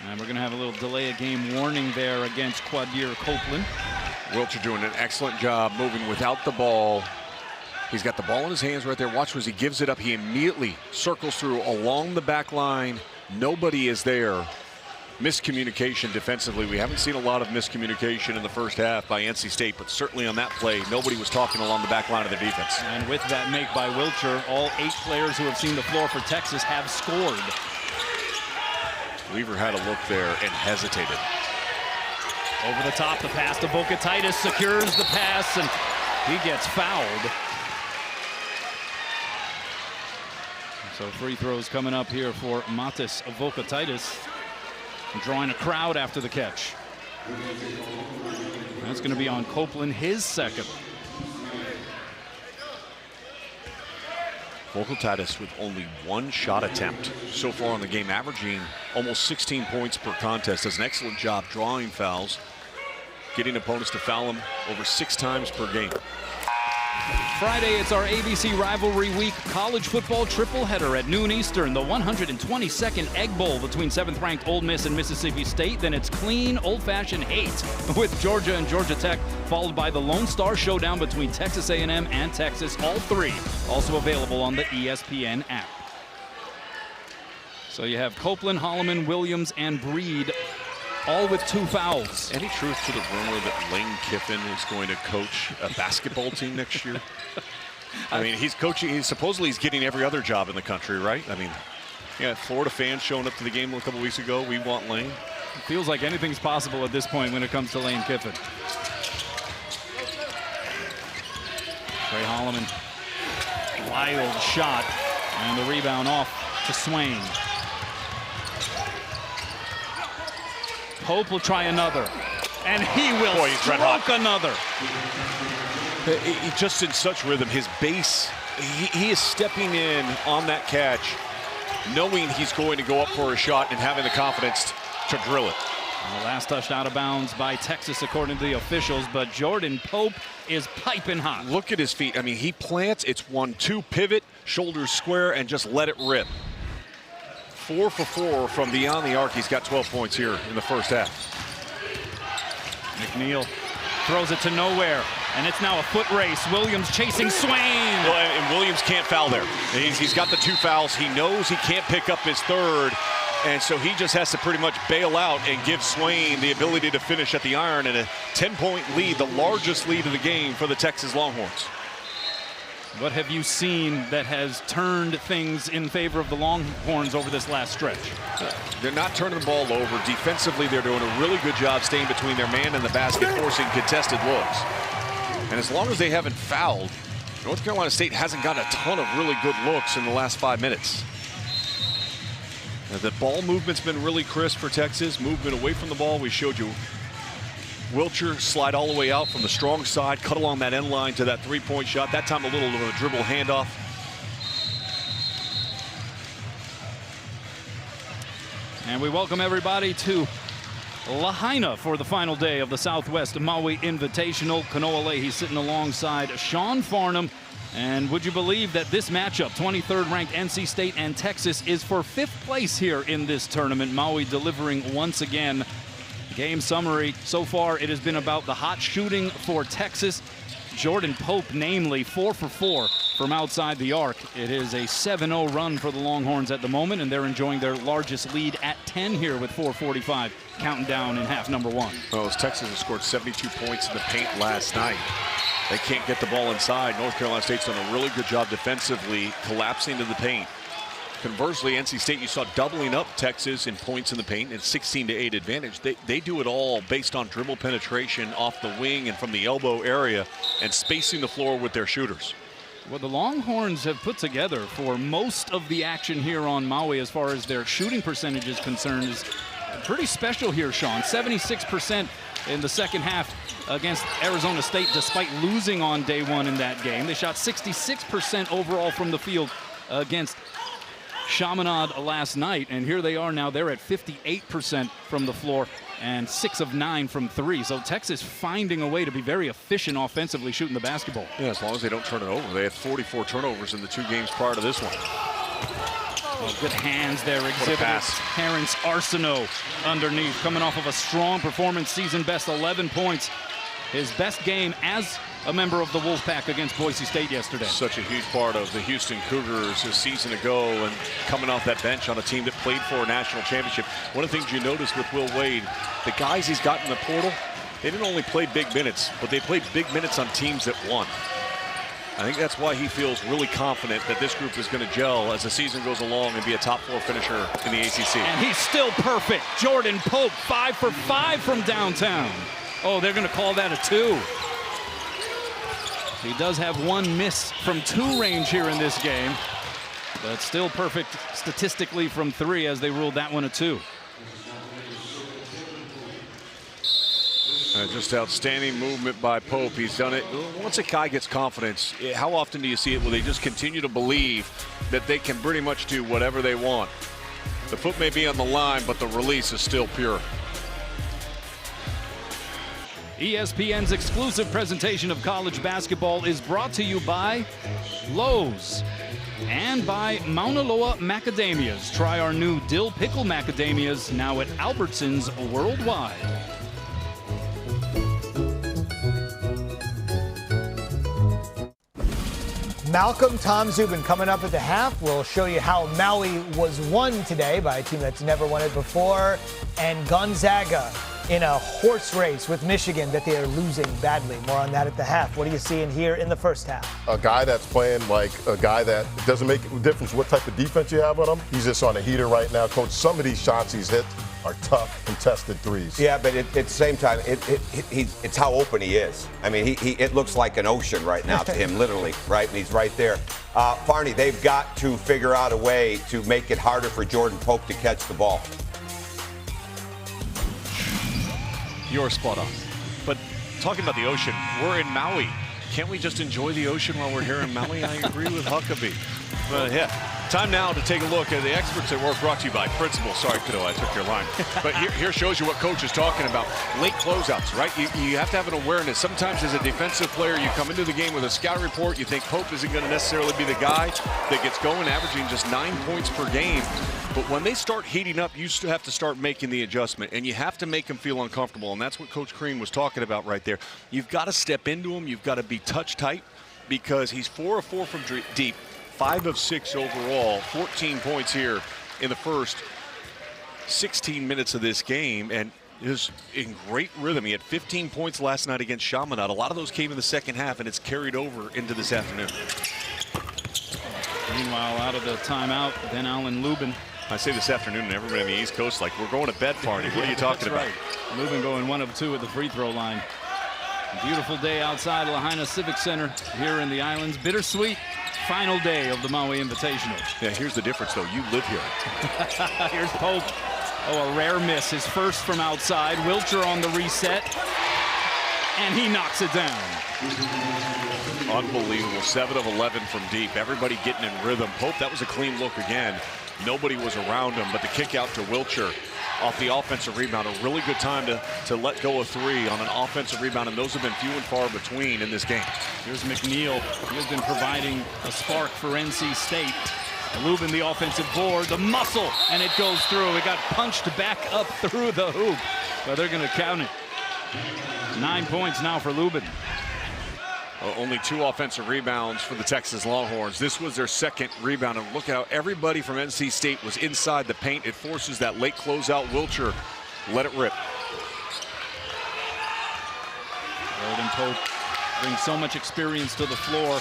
Speaker 1: And we're we're going to have a little delay of game warning there against Quadir Copeland.
Speaker 2: Wilcher doing an excellent job moving without the ball. He's got the ball in his hands right there. Watch as he gives it up. He immediately circles through along the back line. Nobody is there. Miscommunication defensively. We haven't seen a lot of miscommunication in the first half by NC State, but certainly on that play, nobody was talking along the back line of the defense.
Speaker 1: And with that make by Wilcher, all 8 players who have seen the floor for Texas have scored.
Speaker 2: Weaver had a look there and hesitated.
Speaker 1: Over the top, the pass to Vocatitis secures the pass, and he gets fouled. So free throws coming up here for Matis Vocatitis, drawing a crowd after the catch. That's going to be on Copeland, his second.
Speaker 2: Vocatitis with only 1 shot attempt so far in the game, averaging almost 16 points per contest. Does an excellent job drawing fouls, getting opponents to foul him over 6 times per game.
Speaker 1: Friday, it's our ABC Rivalry Week college football tripleheader at noon Eastern. The 122nd Egg Bowl between 7th-ranked Ole Miss and Mississippi State. Then it's clean, old-fashioned hate with Georgia and Georgia Tech, followed by the Lone Star Showdown between Texas A&M and Texas. All 3 also available on the ESPN app. So you have Copeland, Holloman, Williams, and Breed, all with 2 fouls.
Speaker 2: Any truth to the rumor that Lane Kiffin is going to coach a basketball team next year? I mean, he's coaching, supposedly he's getting every other job in the country, right? I mean, yeah, Florida fans showing up to the game a couple weeks ago. We want Lane.
Speaker 1: It feels like anything's possible at this point when it comes to Lane Kiffin. Trey Holloman, wild shot, and the rebound off to Swain. Pope will try another, and he will stroke another.
Speaker 2: He's just in such rhythm. His base, he is stepping in on that catch, knowing he's going to go up for a shot and having the confidence to drill it.
Speaker 1: The last touched out of bounds by Texas, according to the officials, but Jordan Pope is piping hot.
Speaker 2: Look at his feet. I mean, he plants, it's 1-2 pivot, shoulders square, and just let it rip. 4 for 4 from beyond the arc. He's got 12 points here in the first half.
Speaker 1: McNeil throws it to nowhere, and it's now a foot race. Williams chasing Swain.
Speaker 2: Well, and Williams can't foul there. He's got the 2 fouls. He knows he can't pick up his 3rd, and so he just has to pretty much bail out and give Swain the ability to finish at the iron, and a 10-point lead, the largest lead of the game for the Texas Longhorns.
Speaker 1: What have you seen that has turned things in favor of the Longhorns over this last stretch?
Speaker 2: They're not turning the ball over. Defensively, they're doing a really good job staying between their man and the basket, forcing contested looks. And as long as they haven't fouled, North Carolina State hasn't gotten a ton of really good looks in the last 5 minutes. The ball movement's been really crisp for Texas. Movement away from the ball, we showed you. Wilcher slide all the way out from the strong side, cut along that end line to that 3-point shot. That time a little of a dribble handoff.
Speaker 1: And we welcome everybody to Lahaina for the final day of the Southwest Maui Invitational. Kanoa Leahy sitting alongside Sean Farnham. And would you believe that this matchup, 23rd ranked NC State and Texas, is for 5th place here in this tournament. Maui delivering once again. Game summary, so far it has been about the hot shooting for Texas. Jordan Pope, namely, 4 for 4 from outside the arc. It is a 7-0 run for the Longhorns at the moment, and they're enjoying their largest lead at 10 here with 4:45 counting down in half number 1.
Speaker 2: Well, as Texas has scored 72 points in the paint last night, they can't get the ball inside. North Carolina State's done a really good job defensively, collapsing to the paint. Conversely, NC State, you saw doubling up Texas in points in the paint and 16-8 advantage. They do it all based on dribble penetration off the wing and from the elbow area and spacing the floor with their shooters.
Speaker 1: What the Longhorns have put together for most of the action here on Maui as far as their shooting percentage is concerned is pretty special here, Sean. 76% in the second half against Arizona State despite losing on day 1 in that game. They shot 66% overall from the field against Chaminade last night, and here they are now. They're at 58% from the floor and 6 of 9 from 3. So Texas finding a way to be very efficient offensively shooting the basketball.
Speaker 2: Yeah, as long as they don't turn it over. They had 44 turnovers in the 2 games prior to this one.
Speaker 1: Oh, good hands there exhibited. Terrence Arsenault underneath, coming off of a strong performance, season best 11 points. His best game as a member of the Wolfpack against Boise State yesterday.
Speaker 2: Such a huge part of the Houston Cougars a season ago, and coming off that bench on a team that played for a national championship. One of the things you notice with Will Wade, the guys he's got in the portal, they didn't only play big minutes, but they played big minutes on teams that won. I think that's why he feels really confident that this group is going to gel as the season goes along and be a top 4 finisher in the ACC.
Speaker 1: And he's still perfect. Jordan Pope, 5 for 5 from downtown. Oh, they're going to call that a 2. He does have 1 miss from 2 range here in this game, but still perfect statistically from 3 as they ruled that one a 2.
Speaker 2: Just outstanding movement by Pope. He's done it. Once a guy gets confidence, how often do you see it where they just continue to believe that they can pretty much do whatever they want? The foot may be on the line, but the release is still pure.
Speaker 1: ESPN's exclusive presentation of college basketball is brought to you by Lowe's and by Mauna Loa Macadamias. Try our new dill pickle macadamias now at Albertsons worldwide.
Speaker 5: Malcolm Tom Zubin coming up at the half. We'll show you how Maui was won today by a team that's never won it before, and Gonzaga in a horse race with Michigan that they are losing badly. More on that at the half. What are you seeing here in the first half?
Speaker 9: A guy that's playing like a guy that doesn't make a difference what type of defense you have on him. He's just on a heater right now. Coach, some of these shots he's hit are tough, contested threes.
Speaker 10: Yeah, but at the same time, it's how open he is. I mean, it looks like an ocean right now to him, literally, right? And he's right there. Farney, they've got to figure out a way to make it harder for Jordan Pope to catch the ball.
Speaker 2: You're spot on. But talking about the ocean, we're in Maui. Can't we just enjoy the ocean while we're here in Maui? I agree with Huckabee. But yeah, time now to take a look at the experts at work, brought to you by Principal. Sorry, kiddo, I took your line. But here shows you what Coach is talking about. Late closeouts, right? You have to have an awareness. Sometimes as a defensive player, you come into the game with a scout report. You think Pope isn't going to necessarily be the guy that gets going, averaging just 9 points per game. But when they start heating up, you still have to start making the adjustment, and you have to make them feel uncomfortable, and that's what Coach Crean was talking about right there. You've got to step into him. You've got to be touch tight, because he's 4 of 4 from deep, 5 of 6 overall, 14 points here in the first 16 minutes of this game, and is in great rhythm. He had 15 points last night against Chaminade. A lot of those came in the second half, and it's carried over into this afternoon.
Speaker 1: Meanwhile, out of the timeout, Ben Allen Lubin.
Speaker 2: I say this afternoon, and everybody on the East Coast like, we're going to bed, Farney. What are you talking about?
Speaker 1: Right. Lubin going 1 of 2 at the free throw line. A beautiful day outside Lahaina Civic Center here in the islands. Bittersweet final day of the Maui Invitational.
Speaker 2: Yeah, here's the difference, though. You live here.
Speaker 1: Here's Pope. Oh, a rare miss. His first from outside. Wilcher on the reset. And he knocks it down.
Speaker 2: Unbelievable. 7 of 11 from deep. Everybody getting in rhythm. Pope, that was a clean look again. Nobody was around him, but the kick out to Wilcher off the offensive rebound. A really good time to let go of 3 on an offensive rebound, and those have been few and far between in this game.
Speaker 1: Here's McNeil. He has been providing a spark for NC State. Lubin, the offensive board, the muscle, and it goes through. It got punched back up through the hoop, but they're going to count it. 9 points now for Lubin.
Speaker 2: Only 2 offensive rebounds for the Texas Longhorns. This was their second rebound, and look how everybody from NC State was inside the paint. It forces that late closeout. Wilcher let it rip.
Speaker 1: Jordan Pope brings so much experience to the floor.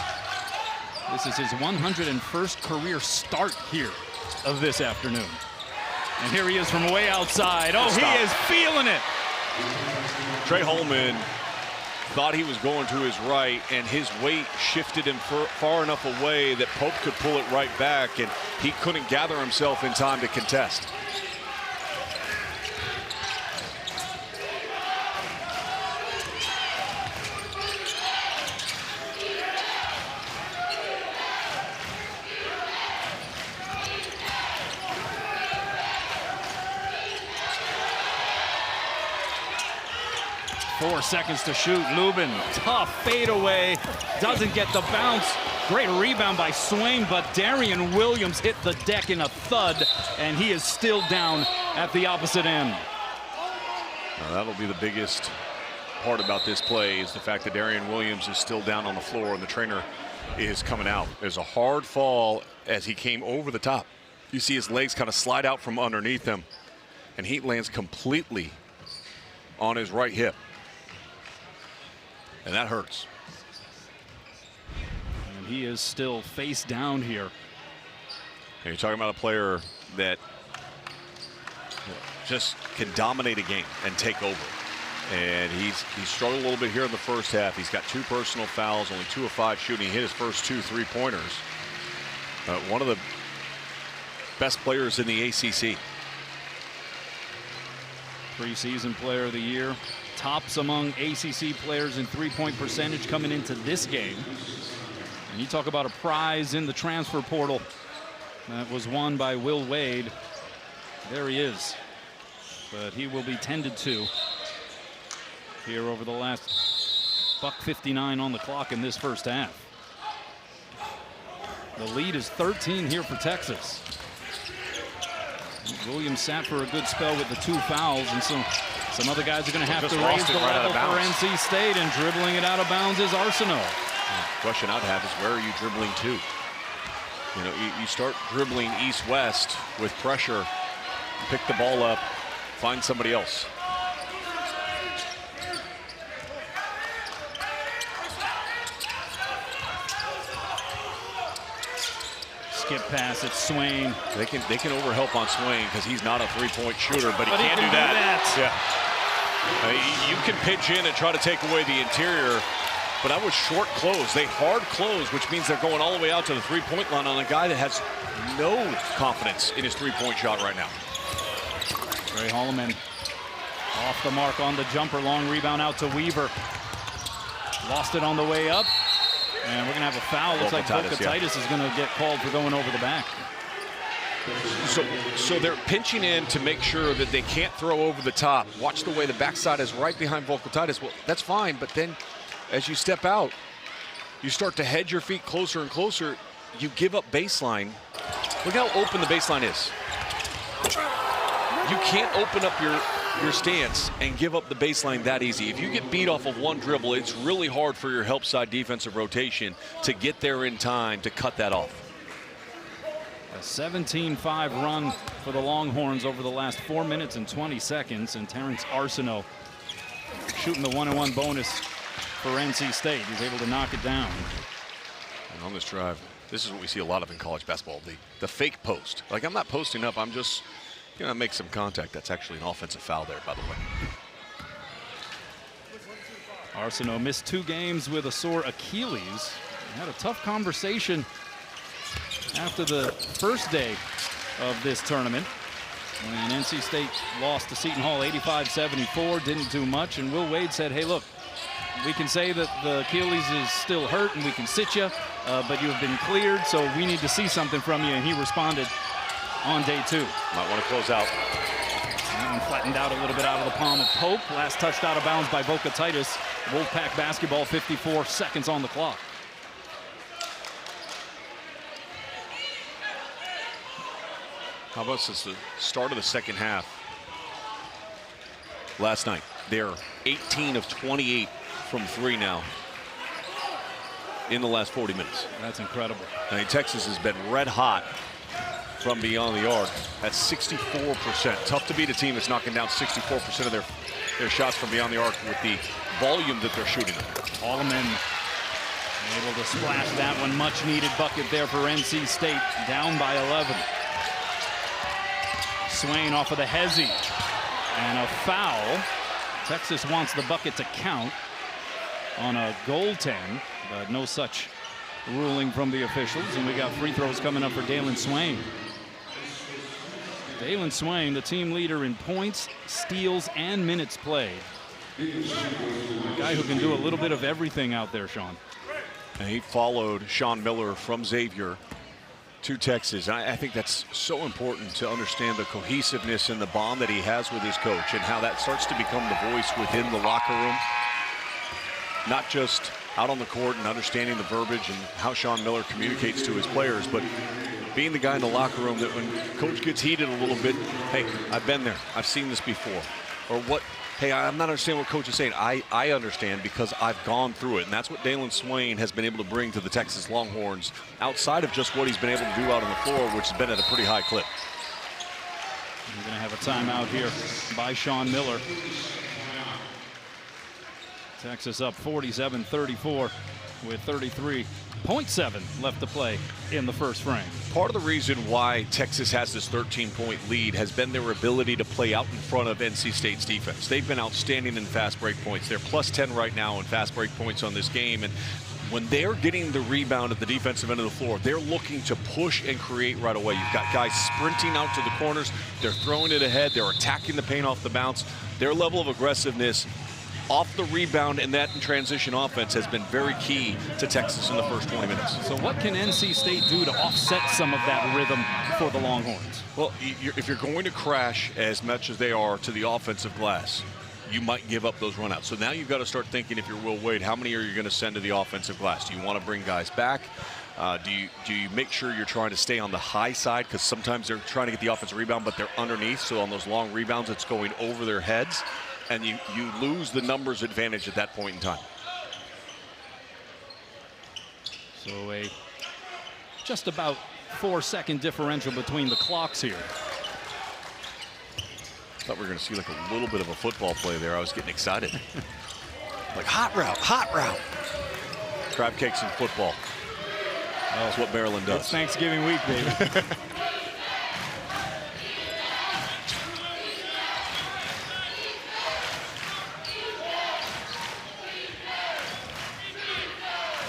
Speaker 1: This is his 101st career start here of this afternoon. And here he is from way outside. Oh, he is feeling it.
Speaker 2: Trey Holman thought he was going to his right, and his weight shifted him far enough away that Pope could pull it right back, and he couldn't gather himself in time to contest.
Speaker 1: 4 seconds to shoot. Lubin, tough fadeaway, doesn't get the bounce. Great rebound by Swain, but Darian Williams hit the deck in a thud, and he is still down at the opposite end.
Speaker 2: Now that'll be the biggest part about this play, is the fact that Darian Williams is still down on the floor and the trainer is coming out. There's a hard fall as he came over the top. You see his legs kind of slide out from underneath him, and he lands completely on his right hip. And that hurts.
Speaker 1: And he is still face down here.
Speaker 2: And you're talking about a player that just can dominate a game and take over. And he's struggled a little bit here in the first half. He's got 2 personal fouls, only 2 of 5 shooting. He hit his first 2 3-pointers. One of the best players in the ACC.
Speaker 1: Preseason player of the year. Tops among ACC players in 3-point percentage coming into this game. And you talk about a prize in the transfer portal that was won by Will Wade. There he is. But he will be tended to here over the last $1:59 on the clock in this first half. The lead is 13 here for Texas. Williams sat for a good spell with the 2 fouls, and some other guys are going to have to raise the level for NC State, and dribbling it out of bounds is Arsenault.
Speaker 2: The question I'd have is, where are you dribbling to? You know, you start dribbling east-west with pressure, pick the ball up, find somebody else.
Speaker 1: Skip pass, it's Swain.
Speaker 2: They can overhelp on Swain because he's not a 3-point shooter, but he can't do that. Yeah. You can pitch in and try to take away the interior, but I was short close. They hard close, which means they're going all the way out to the 3-point line on a guy that has no confidence in his 3-point shot right now.
Speaker 1: Ray Holloman off the mark on the jumper. Long rebound out to Weaver. Lost it on the way up. And we're going to have a foul. Looks like Boca Titus is going to get called for going over the back.
Speaker 2: So they're pinching in to make sure that they can't throw over the top. Watch the way the backside is right behind Volkatitis. Well, that's fine, but then as you step out, you start to hedge your feet closer and closer. You give up baseline. Look how open the baseline is. You can't open up your stance and give up the baseline that easy. If you get beat off of one dribble, it's really hard for your help side defensive rotation to get there in time to cut that off.
Speaker 1: A 17-5 run for the Longhorns over the last 4 minutes and 20 seconds, and Terrence Arsenault shooting the 1-on-1 bonus for NC State. He's able to knock it down.
Speaker 2: And on this drive, this is what we see a lot of in college basketball, the fake post. Like, I'm not posting up, I'm just going to make some contact. That's actually an offensive foul there, by the way.
Speaker 1: Arsenault missed 2 games with a sore Achilles. He had a tough conversation after the first day of this tournament when NC State lost to Seton Hall 85-74, didn't do much, and Will Wade said, hey, look, we can say that the Achilles is still hurt and we can sit you, but you have been cleared, so we need to see something from you. And he responded on day 2.
Speaker 2: Might want to close out.
Speaker 1: That one flattened out a little bit out of the palm of Pope. Last touched out of bounds by Boca Titus. Wolfpack basketball, 54 seconds on the clock.
Speaker 2: How about since the start of the second half last night? They're 18 of 28 from 3 now in the last 40 minutes.
Speaker 1: That's incredible.
Speaker 2: I mean, Texas has been red hot from beyond the arc. That's 64%. Tough to beat a team that's knocking down 64% of their shots from beyond the arc with the volume that they're shooting.
Speaker 1: Holloman able to splash that one. Much needed bucket there for NC State. Down by 11. Swain off of the hezzy. And a foul. Texas wants the bucket to count on a goaltend, but no such ruling from the officials. And we got free throws coming up for Dalen Swain. Dalen Swain, the team leader in points, steals, and minutes played. A guy who can do a little bit of everything out there, Sean.
Speaker 2: And he followed Sean Miller from Xavier to Texas. I think that's so important to understand the cohesiveness and the bond that he has with his coach and how that starts to become the voice within the locker room. Not just out on the court and understanding the verbiage and how Sean Miller communicates to his players, but being the guy in the locker room that when coach gets heated a little bit, hey, I've been there. I've seen this before. Or what, hey, I'm not understanding what coach is saying. I understand because I've gone through it. And that's what Dalen Swain has been able to bring to the Texas Longhorns outside of just what he's been able to do out on the floor, which has been at a pretty high clip.
Speaker 1: We're going to have a timeout here by Sean Miller. Texas up 47-34 with 33.7 left to play in the first frame.
Speaker 2: Part of the reason why Texas has this 13-point lead has been their ability to play out in front of NC State's defense. They've been outstanding in fast break points. They're plus 10 right now in fast break points on this game. And when they're getting the rebound at the defensive end of the floor, they're looking to push and create right away. You've got guys sprinting out to the corners. They're throwing it ahead. They're attacking the paint off the bounce. Their level of aggressiveness off the rebound and that in transition offense has been very key to Texas in the first 20 minutes.
Speaker 1: So what can NC State do to offset some of that rhythm for the Longhorns?
Speaker 2: Well, if you're going to crash as much as they are to the offensive glass, you might give up those runouts. So now you've got to start thinking, if you're Will Wade, how many are you going to send to the offensive glass? Do you want to bring guys back? Do you make sure you're trying to stay on the high side? Because sometimes they're trying to get the offensive rebound, but they're underneath. So on those long rebounds, it's going over their heads. And you lose the numbers advantage at that point in time.
Speaker 1: So a just about 4-second differential between the clocks here.
Speaker 2: Thought we were going to see like a little bit of a football play there. I was getting excited. Like hot route, hot route. Crab cakes and football. That's what Maryland does.
Speaker 1: It's Thanksgiving week, baby.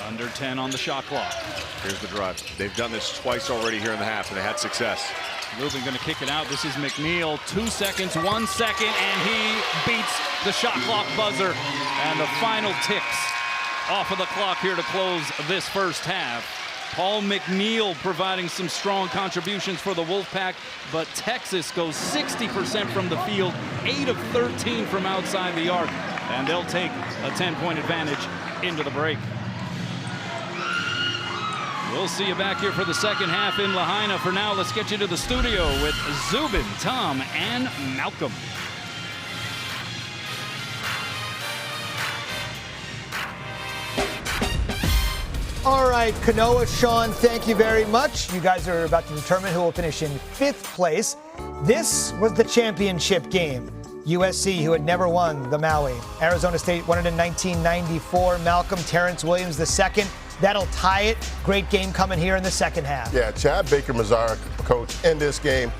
Speaker 1: Under 10 on the shot clock.
Speaker 2: Here's the drive. They've done this twice already here in the half, and they had success.
Speaker 1: Rubin going to kick it out. This is McNeil. 2 seconds, 1 second, and he beats the shot clock buzzer. And the final ticks off of the clock here to close this first half. Paul McNeil providing some strong contributions for the Wolfpack, but Texas goes 60% from the field, 8 of 13 from outside the arc, and they'll take a 10-point advantage into the break. We'll see you back here for the second half in Lahaina. For now, let's get you to the studio with Zubin, Tom, and Malcolm.
Speaker 5: All right, Kanoa, Sean, thank you very much. You guys are about to determine who will finish in 5th place. This was the championship game. USC, who had never won the Maui. Arizona State won it in 1994. Malcolm, Terrence Williams, the second. That'll tie it. Great game coming here in the second half.
Speaker 9: Yeah, Chad Baker-Mazara, coach, in this game,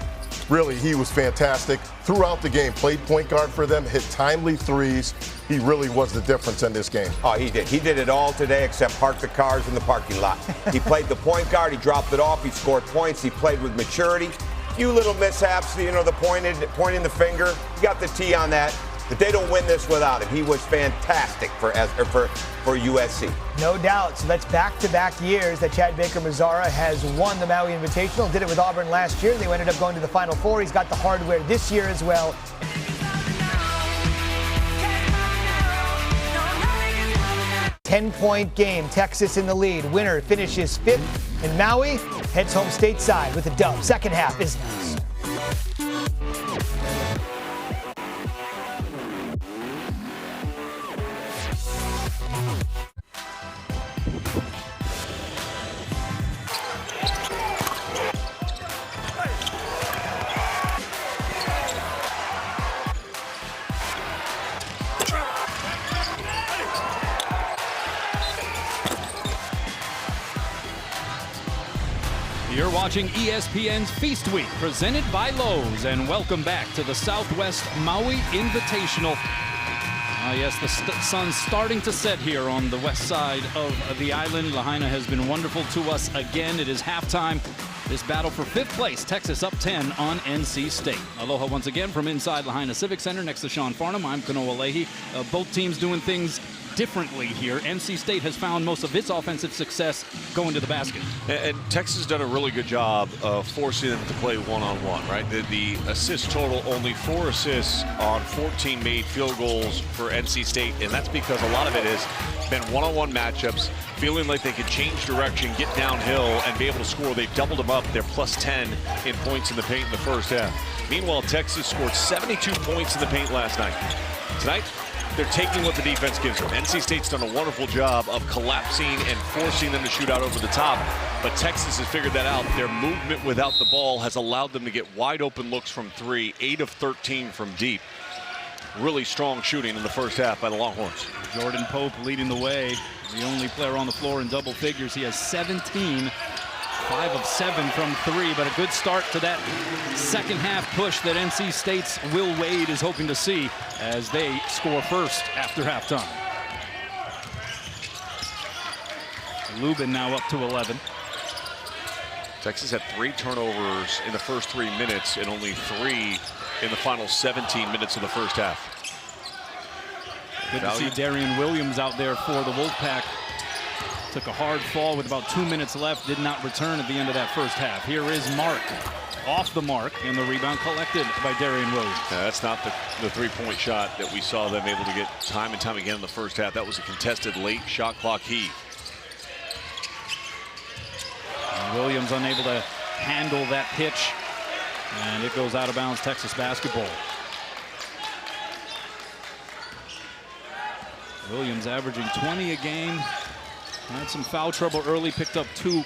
Speaker 9: really, he was fantastic. Throughout the game, played point guard for them, hit timely threes. He really was the difference in this game.
Speaker 10: Oh, he did. He did it all today except park the cars in the parking lot. He played the point guard. He dropped it off. He scored points. He played with maturity. Few little mishaps, you know, the pointing the finger. He got the T on that. But they don't win this without him. He was fantastic for USC.
Speaker 5: No doubt. So that's back-to-back years that Chad Baker-Mazara has won the Maui Invitational. Did it with Auburn last year. They ended up going to the Final Four. He's got the hardware this year as well. 10-point game. Texas in the lead. Winner finishes 5th. And Maui heads home stateside with a dub. Second half is next.
Speaker 1: You're watching ESPN's Feast Week, presented by Lowe's, and welcome back to the Southwest Maui Invitational. Yes, the sun's starting to set here on the west side of the island. Lahaina has been wonderful to us again. It is halftime. This battle for 5th place, Texas up 10 on NC State. Aloha once again from inside Lahaina Civic Center next to Sean Farnham. I'm Kanoa Leahy. Both teams doing things differently here. NC State has found most of its offensive success going to the basket.
Speaker 2: And Texas has done a really good job of forcing them to play one-on-one, right? The assist total, only 4 assists on 14 made field goals for NC State, and that's because a lot of it has been one-on-one matchups, feeling like they could change direction, get downhill, and be able to score. They've doubled them up. They're plus 10 in points in the paint in the first half. Meanwhile, Texas scored 72 points in the paint last night. Tonight, they're taking what the defense gives them. NC State's done a wonderful job of collapsing and forcing them to shoot out over the top, but Texas has figured that out. Their movement without the ball has allowed them to get wide open looks from 3, 8 of 13 from deep. Really strong shooting in the first half by the Longhorns.
Speaker 1: Jordan Pope leading the way, the only player on the floor in double figures. He has 17, 5 of 7 from 3, but a good start to that second half push that NC State's Will Wade is hoping to see as they score first after halftime. Lubin now up to 11.
Speaker 2: Texas had 3 turnovers in the first 3 minutes and only 3 in the final 17 minutes of the first half.
Speaker 1: Good to see Darian Williams out there for the Wolfpack. Took a hard fall with about 2 minutes left, did not return at the end of that first half. Here is Mark off the mark, and the rebound collected by Darian Williams.
Speaker 2: Yeah, that's not the three-point shot that we saw them able to get time and time again in the first half. That was a contested late shot clock heave.
Speaker 1: And Williams unable to handle that pitch, and it goes out of bounds. Texas basketball. Williams averaging 20 a game. Had some foul trouble early, picked up 2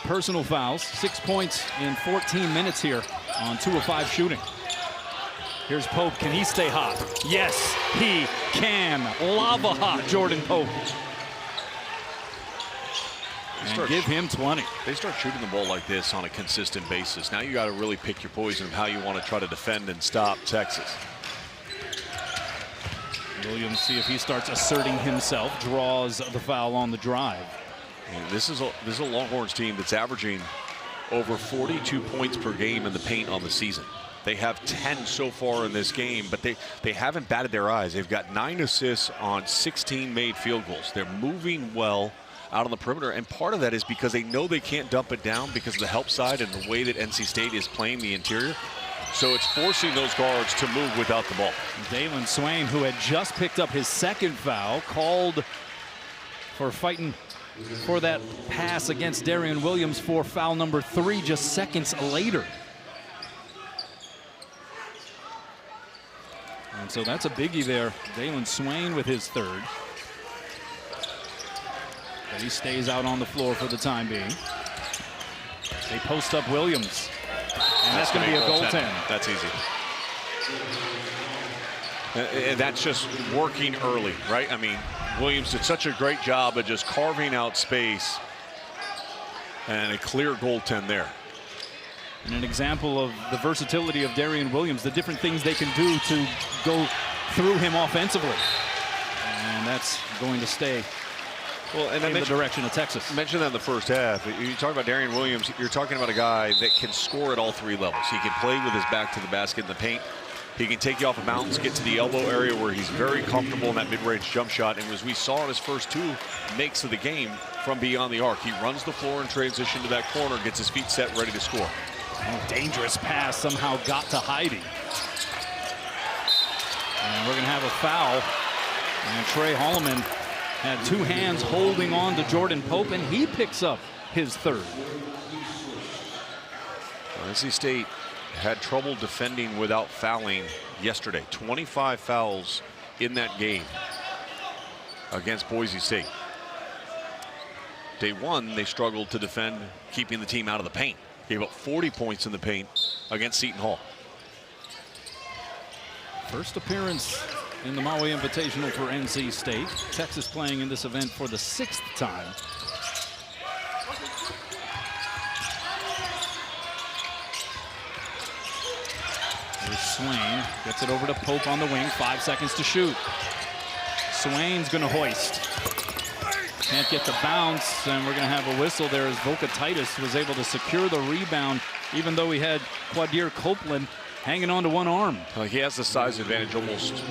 Speaker 1: personal fouls. 6 points in 14 minutes here on 2 of 5 shooting. Here's Pope. Can he stay hot? Yes, he can. Lava hot, Jordan Pope. And give him 20.
Speaker 2: They start shooting the ball like this on a consistent basis. Now you got to really pick your poison of how you want to try to defend and stop Texas.
Speaker 1: Williams, see if he starts asserting himself, draws the foul on the drive.
Speaker 2: And this is a Longhorns team that's averaging over 42 points per game in the paint on the season. They have 10 so far in this game, but they haven't batted their eyes. They've got 9 assists on 16 made field goals. They're moving well out on the perimeter, and part of that is because they know they can't dump it down because of the help side and the way that NC State is playing the interior. So it's forcing those guards to move without the ball.
Speaker 1: Dalen Swain, who had just picked up his second foul, called for fighting for that pass against Darian Williams for foul number 3 just seconds later. And so that's a biggie there. Dalen Swain with his 3rd. But he stays out on the floor for the time being. They post up Williams. And that's going to be a goaltend.
Speaker 2: That's easy. And that's just working early, right? I mean, Williams did such a great job of just carving out space, and a clear goaltend there.
Speaker 1: And an example of the versatility of Darian Williams, the different things they can do to go through him offensively. And that's going to stay in the direction of Texas.
Speaker 2: I mentioned that in the first half. You talk about Darian Williams, you're talking about a guy that can score at all 3 levels. He can play with his back to the basket in the paint. He can take you off of mountains, get to the elbow area where he's very comfortable in that mid-range jump shot. And as we saw in his first 2 makes of the game from beyond the arc, he runs the floor in transition to that corner, gets his feet set, ready to score.
Speaker 1: Oh, dangerous pass somehow got to Heidi. And we're going to have a foul. And Trey Holloman had 2 hands holding on to Jordan Pope, and he picks up his 3rd.
Speaker 2: NC State had trouble defending without fouling yesterday. 25 fouls in that game against Boise State. Day 1, they struggled to defend, keeping the team out of the paint. Gave up 40 points in the paint against Seton Hall.
Speaker 1: First appearance in the Maui Invitational for NC State. Texas playing in this event for the 6th time. Here's Swain, gets it over to Pope on the wing, 5 seconds to shoot. Swain's gonna hoist. Can't get the bounce, and we're gonna have a whistle there as Volca Titus was able to secure the rebound, even though he had Quadir Copeland hanging on to one arm.
Speaker 2: He has the size advantage almost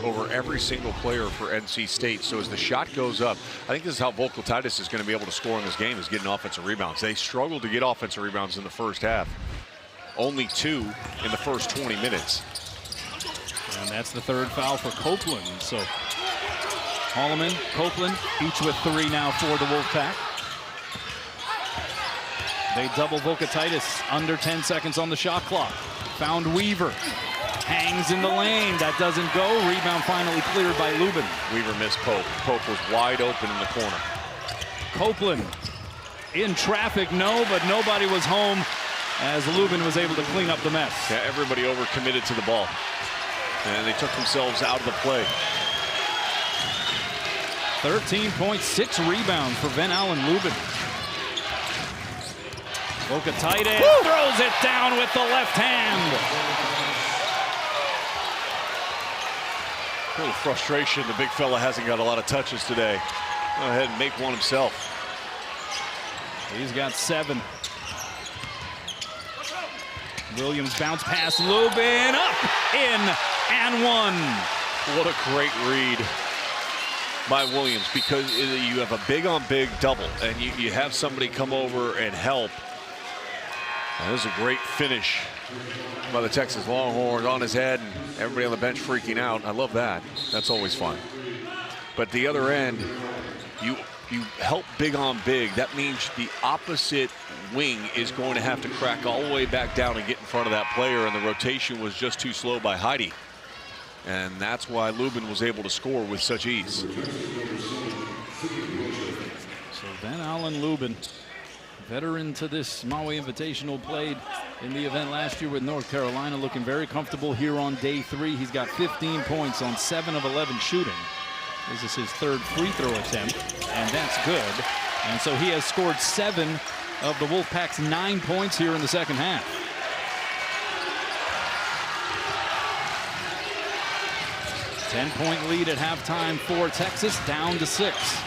Speaker 2: over every single player for NC State. So as the shot goes up, I think this is how Vocal Titus is going to be able to score in this game, is getting offensive rebounds. They struggled to get offensive rebounds in the first half. Only 2 in the first 20 minutes.
Speaker 1: And that's the third foul for Copeland. So Holloman, Copeland, each with 3 now for the Wolfpack. They double Vocatitis, under 10 seconds on the shot clock. Found Weaver, hangs in the lane, that doesn't go. Rebound finally cleared by Lubin.
Speaker 2: Weaver missed Pope. Pope was wide open in the corner.
Speaker 1: Copeland in traffic, no, but nobody was home as Lubin was able to clean up the mess.
Speaker 2: Yeah, everybody overcommitted to the ball, and they took themselves out of the play.
Speaker 1: 13.6 rebounds for Van Allen Lubin. Vocatitis throws it down with the left hand.
Speaker 2: A little frustration. The big fella hasn't got a lot of touches today. Go ahead and make one himself.
Speaker 1: He's got 7. Williams bounce pass, Lubin up, in, and 1.
Speaker 2: What a great read by Williams, because you have a big-on-big double, and you have somebody come over and help. And this is a great finish by the Texas Longhorns, on his head, and everybody on the bench freaking out. I love that. That's always fun. But the other end, you help big on big. That means the opposite wing is going to have to crack all the way back down and get in front of that player, and the rotation was just too slow by Hawai'i. And that's why Lubin was able to score with such ease.
Speaker 1: So Van Allen Lubin, veteran to this Maui Invitational, played in the event last year with North Carolina, looking very comfortable here on day 3. He's got 15 points on 7 of 11 shooting. This is his 3rd free throw attempt, and that's good. And so he has scored 7 of the Wolfpack's 9 points here in the second half. Ten-point lead at halftime for Texas, down to 6.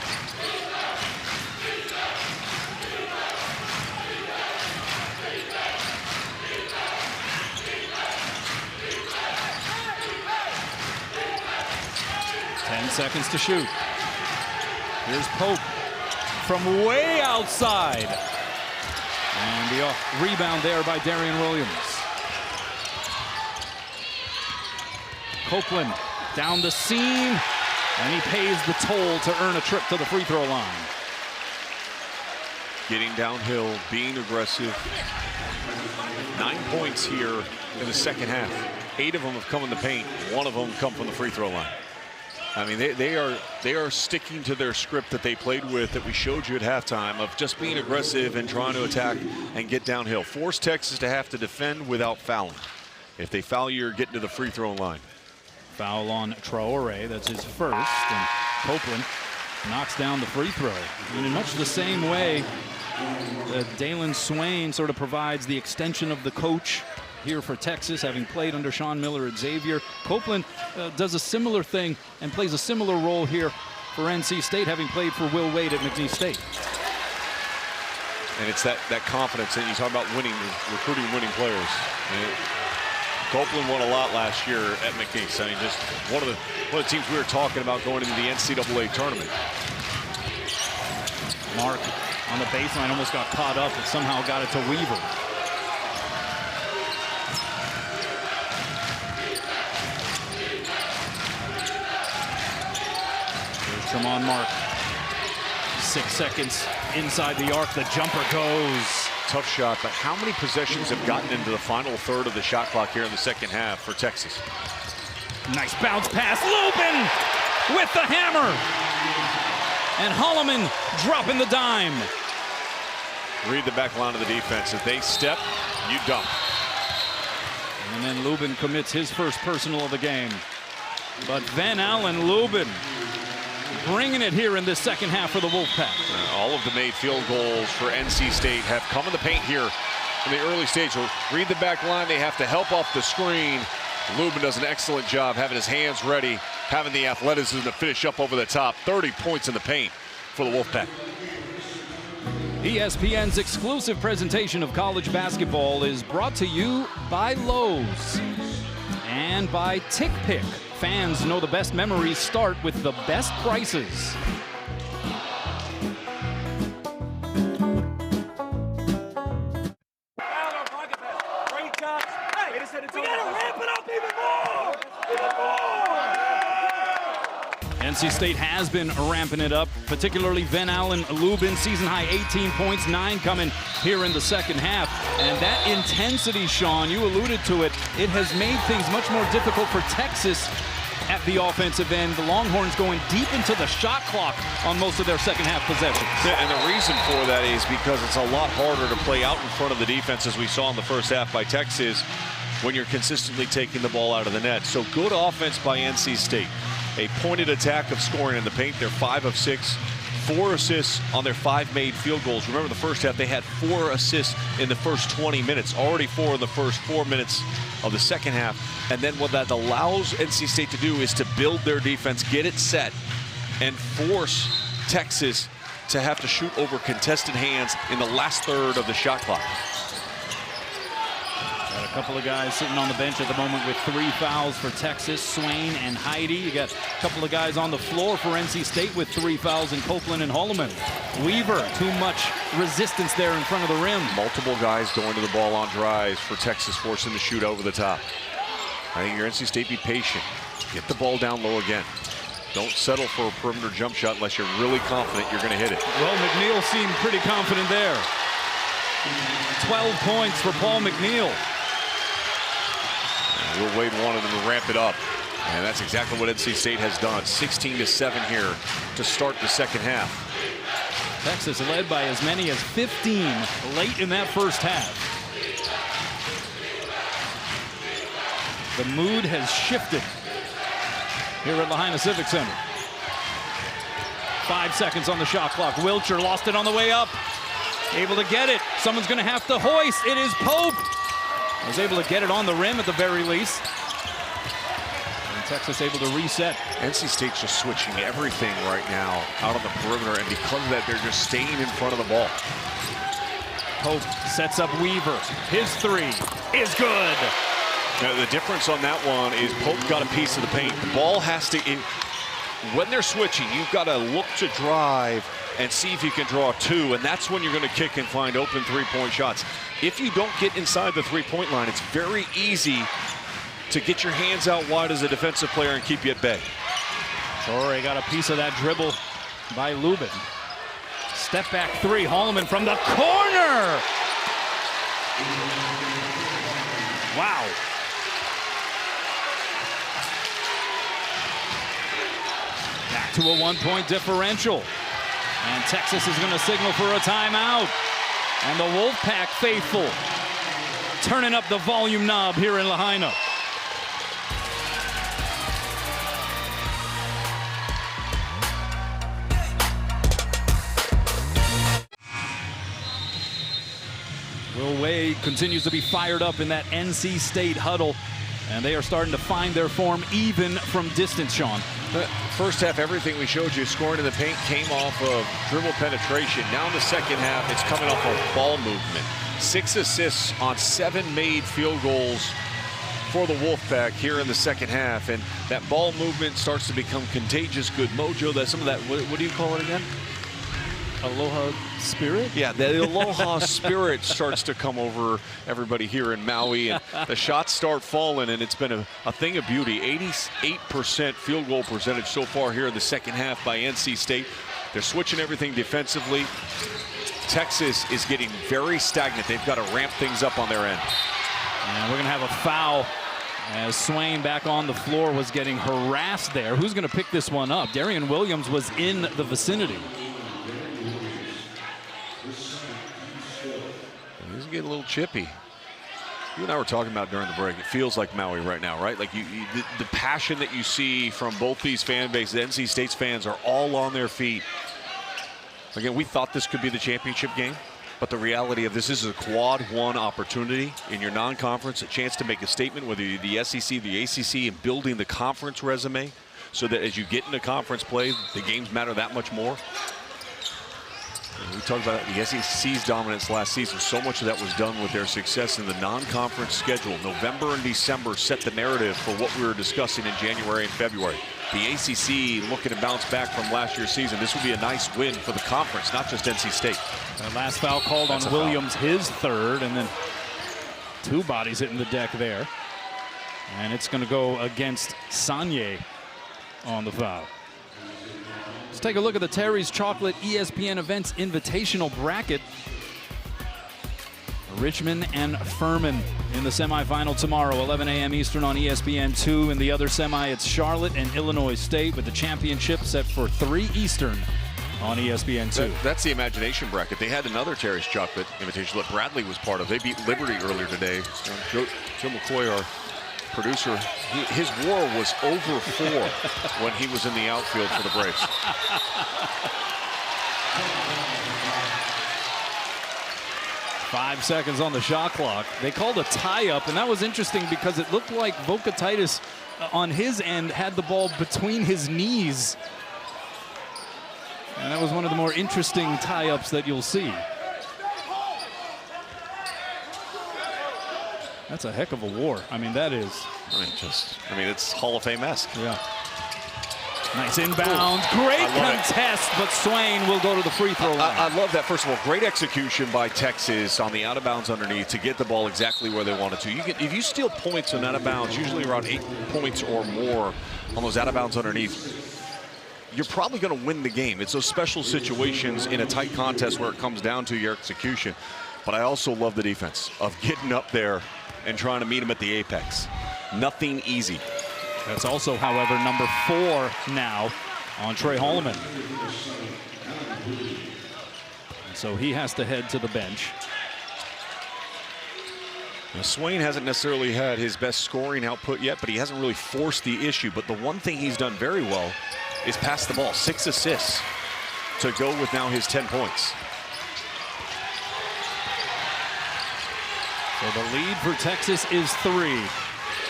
Speaker 1: Seconds to shoot. Here's Pope from way outside. And the rebound there by Darian Williams. Copeland down the seam, and he pays the toll to earn a trip to the free throw line.
Speaker 2: Getting downhill, being aggressive. 9 points here in the second half. 8 of them have come in the paint. 1 of them come from the free throw line. I mean, they are sticking to their script that they played with, that we showed you at halftime, of just being aggressive and trying to attack and get downhill. Force Texas to have to defend without fouling. If they foul, you're getting to the free throw line.
Speaker 1: Foul on Traore, that's his first, and Copeland knocks down the free throw. And in much the same way, Dalen Swain sort of provides the extension of the coach here for Texas, having played under Sean Miller at Xavier. Copeland does a similar thing and plays a similar role here for NC State, having played for Will Wade at McNeese State.
Speaker 2: And it's that confidence that you talk about, winning, recruiting winning players. Copeland won a lot last year at McNeese. I mean, just one of the teams we were talking about going into the NCAA tournament.
Speaker 1: Mark on the baseline almost got caught up, but somehow got it to Weaver. Tremont Mark, 6 seconds inside the arc, the jumper goes.
Speaker 2: Tough shot, but how many possessions have gotten into the final third of the shot clock here in the second half for Texas?
Speaker 1: Nice bounce pass, Lubin with the hammer. And Holloman dropping the dime.
Speaker 2: Read the back line of the defense. If they step, you dump.
Speaker 1: And then Lubin commits his first personal of the game. But Van Allen Lubin bringing it here in this second half for the Wolfpack.
Speaker 2: All of the made field goals for NC State have come in the paint here in the early stage. So read the back line. They have to help off the screen. Lubin does an excellent job having his hands ready, having the athleticism to finish up over the top. 30 points in the paint for the Wolfpack.
Speaker 1: ESPN's exclusive presentation of college basketball is brought to you by Lowe's and by Tick Pick Fans know the best memories start with the best prices. NC State has been ramping it up, particularly Van Allen Lubin, season high 18 points, 9 coming here in the second half. And that intensity, Sean, you alluded to it, it has made things much more difficult for Texas at the offensive end. The Longhorns going deep into the shot clock on most of their second half possessions.
Speaker 2: Yeah, and the reason for that is because it's a lot harder to play out in front of the defense, as we saw in the first half by Texas, when you're consistently taking the ball out of the net. So good offense by NC State. A pointed attack of scoring in the paint. They're 5 of 6, 4 assists on their 5 made field goals. Remember, the first half they had 4 assists in the first 20 minutes, already 4 in the first 4 minutes of the second half. And then what that allows NC State to do is to build their defense, get it set, and force Texas to have to shoot over contested hands in the last third of the shot clock.
Speaker 1: Got a couple of guys sitting on the bench at the moment with 3 fouls for Texas, Swain and Heidi. You got a couple of guys on the floor for NC State with 3 fouls in Copeland and Holloman. Weaver, too much resistance there in front of the rim.
Speaker 2: Multiple guys going to the ball on drives for Texas, forcing the shoot over the top. I think your NC State, be patient. Get the ball down low again. Don't settle for a perimeter jump shot unless you're really confident you're going to hit it.
Speaker 1: Well, McNeil seemed pretty confident there. 12 points for Paul McNeil.
Speaker 2: Will Wade wanted them to ramp it up, and that's exactly what NC State has done. 16-7 here to start the second half.
Speaker 1: Texas led by as many as 15 late in that first half. The mood has shifted here at Lahaina Civic Center. 5 seconds on the shot clock. Wilcher lost it on the way up. Able to get it. Someone's going to have to hoist. It is Pope. Was able to get it on the rim at the very least. And Texas able to reset.
Speaker 2: NC State's just switching everything right now out on the perimeter, and because of that, they're just staying in front of the ball.
Speaker 1: Pope sets up Weaver. His 3 is good.
Speaker 2: Now, the difference on that one is Pope got a piece of the paint. The ball has to, when they're switching, you've got to look to drive and see if you can draw 2, and that's when you're going to kick and find open 3-point shots. If you don't get inside the 3-point line, it's very easy to get your hands out wide as a defensive player and keep you at bay.
Speaker 1: Torrey got a piece of that dribble by Lubin. Step back 3, Holloman from the corner. Wow. Back to a 1-point differential. And Texas is going to signal for a timeout. And the Wolfpack faithful turning up the volume knob here in Lahaina. Will Wade continues to be fired up in that NC State huddle. And they are starting to find their form even from distance, Sean.
Speaker 2: The first half, everything we showed you, scoring in the paint, came off of dribble penetration. Now in the second half, it's coming off of ball movement. 6 assists on 7 made field goals for the Wolfpack here in the second half. And that ball movement starts to become contagious, good mojo. That's some of that, what do you call it again?
Speaker 1: Aloha spirit?
Speaker 2: Yeah, the aloha spirit starts to come over everybody here in Maui, and the shots start falling, and it's been a thing of beauty. 88% field goal percentage so far here in the second half by NC State. They're switching everything defensively. Texas is getting very stagnant. They've got to ramp things up on their end.
Speaker 1: And we're going to have a foul as Swain back on the floor was getting harassed there. Who's going to pick this one up? Darian Williams was in the vicinity.
Speaker 2: He's getting a little chippy. You and I were talking about during the break. It feels like Maui right now, right? Like the passion that you see from both these fan bases. The NC State's fans are all on their feet. Again, we thought this could be the championship game, but the reality of this is a quad 1 opportunity in your non-conference, a chance to make a statement, whether you're the SEC, the ACC, and building the conference resume, so that as you get into conference play, the games matter that much more. we talked about the SEC's dominance last season. So much of that was done with their success in the non-conference schedule. November and December set the narrative for what we were discussing in January and February. The ACC looking to bounce back from last year's season. This would be a nice win for the conference, not just NC State.
Speaker 1: That last foul called on Williams, his third, and then 2 bodies hitting the deck there. And it's going to go against Sanye on the foul. Let's take a look at the Terry's Chocolate ESPN Events Invitational bracket. Richmond and Furman in the semifinal tomorrow, 11 a.m. Eastern on ESPN2. In the other semi, it's Charlotte and Illinois State with the championship set for 3 Eastern on ESPN2.
Speaker 2: That's the imagination bracket. They had another Terry's Chocolate Invitational that Bradley was part of. They beat Liberty earlier today. Joe McCoy, our producer, his WAR was over 4 when he was in the outfield for the Braves.
Speaker 1: Five seconds on the shot clock. They called a tie-up, and that was interesting because it looked like Volkaitis on his end had the ball between his knees. And that was one of the more interesting tie-ups that you'll see. That's a heck of a WAR. I mean, that is.
Speaker 2: I mean, it's Hall of Fame-esque.
Speaker 1: Yeah. Nice inbound. Great contest, but Swain will go to the free throw line.
Speaker 2: I love that. First of all, great execution by Texas on the out of bounds underneath to get the ball exactly where they wanted to. If you steal points on out of bounds, usually around 8 points or more on those out of bounds underneath, you're probably going to win the game. It's those special situations in a tight contest where it comes down to your execution. But I also love the defense of getting up there and trying to meet him at the apex. Nothing easy.
Speaker 1: That's also, however, number 4 now on Trey Holloman. So he has to head to the bench.
Speaker 2: Now, Swain hasn't necessarily had his best scoring output yet, but he hasn't really forced the issue. But the one thing he's done very well is pass the ball. 6 assists to go with now his 10 points.
Speaker 1: So the lead for Texas is 3.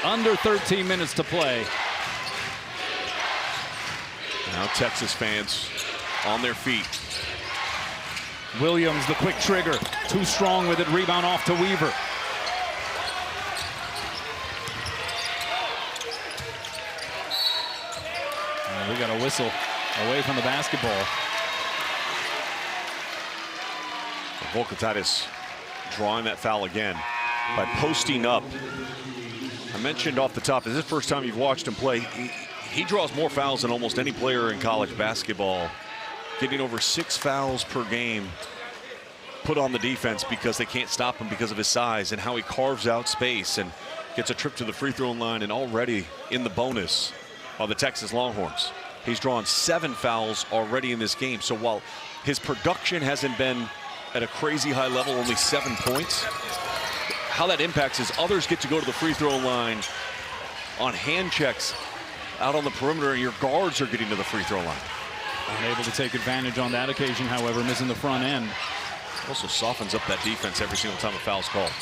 Speaker 1: Under 13 minutes to play.
Speaker 2: Now Texas fans on their feet.
Speaker 1: Williams, the quick trigger. Too strong with it. Rebound off to Weaver. And we got a whistle away from the basketball.
Speaker 2: Volkaitis drawing that foul again by posting up. I mentioned off the top, this is the first time you've watched him play. He draws more fouls than almost any player in college basketball, getting over 6 fouls per game put on the defense because they can't stop him because of his size and how he carves out space and gets a trip to the free throw line and already in the bonus of the Texas Longhorns. He's drawn 7 fouls already in this game. So while his production hasn't been at a crazy high level, only 7 points, how that impacts is others get to go to the free throw line on hand checks out on the perimeter, and your guards are getting to the free throw line.
Speaker 1: Unable to take advantage on that occasion, however, missing the front end.
Speaker 2: Also softens up that defense every single time a foul's called.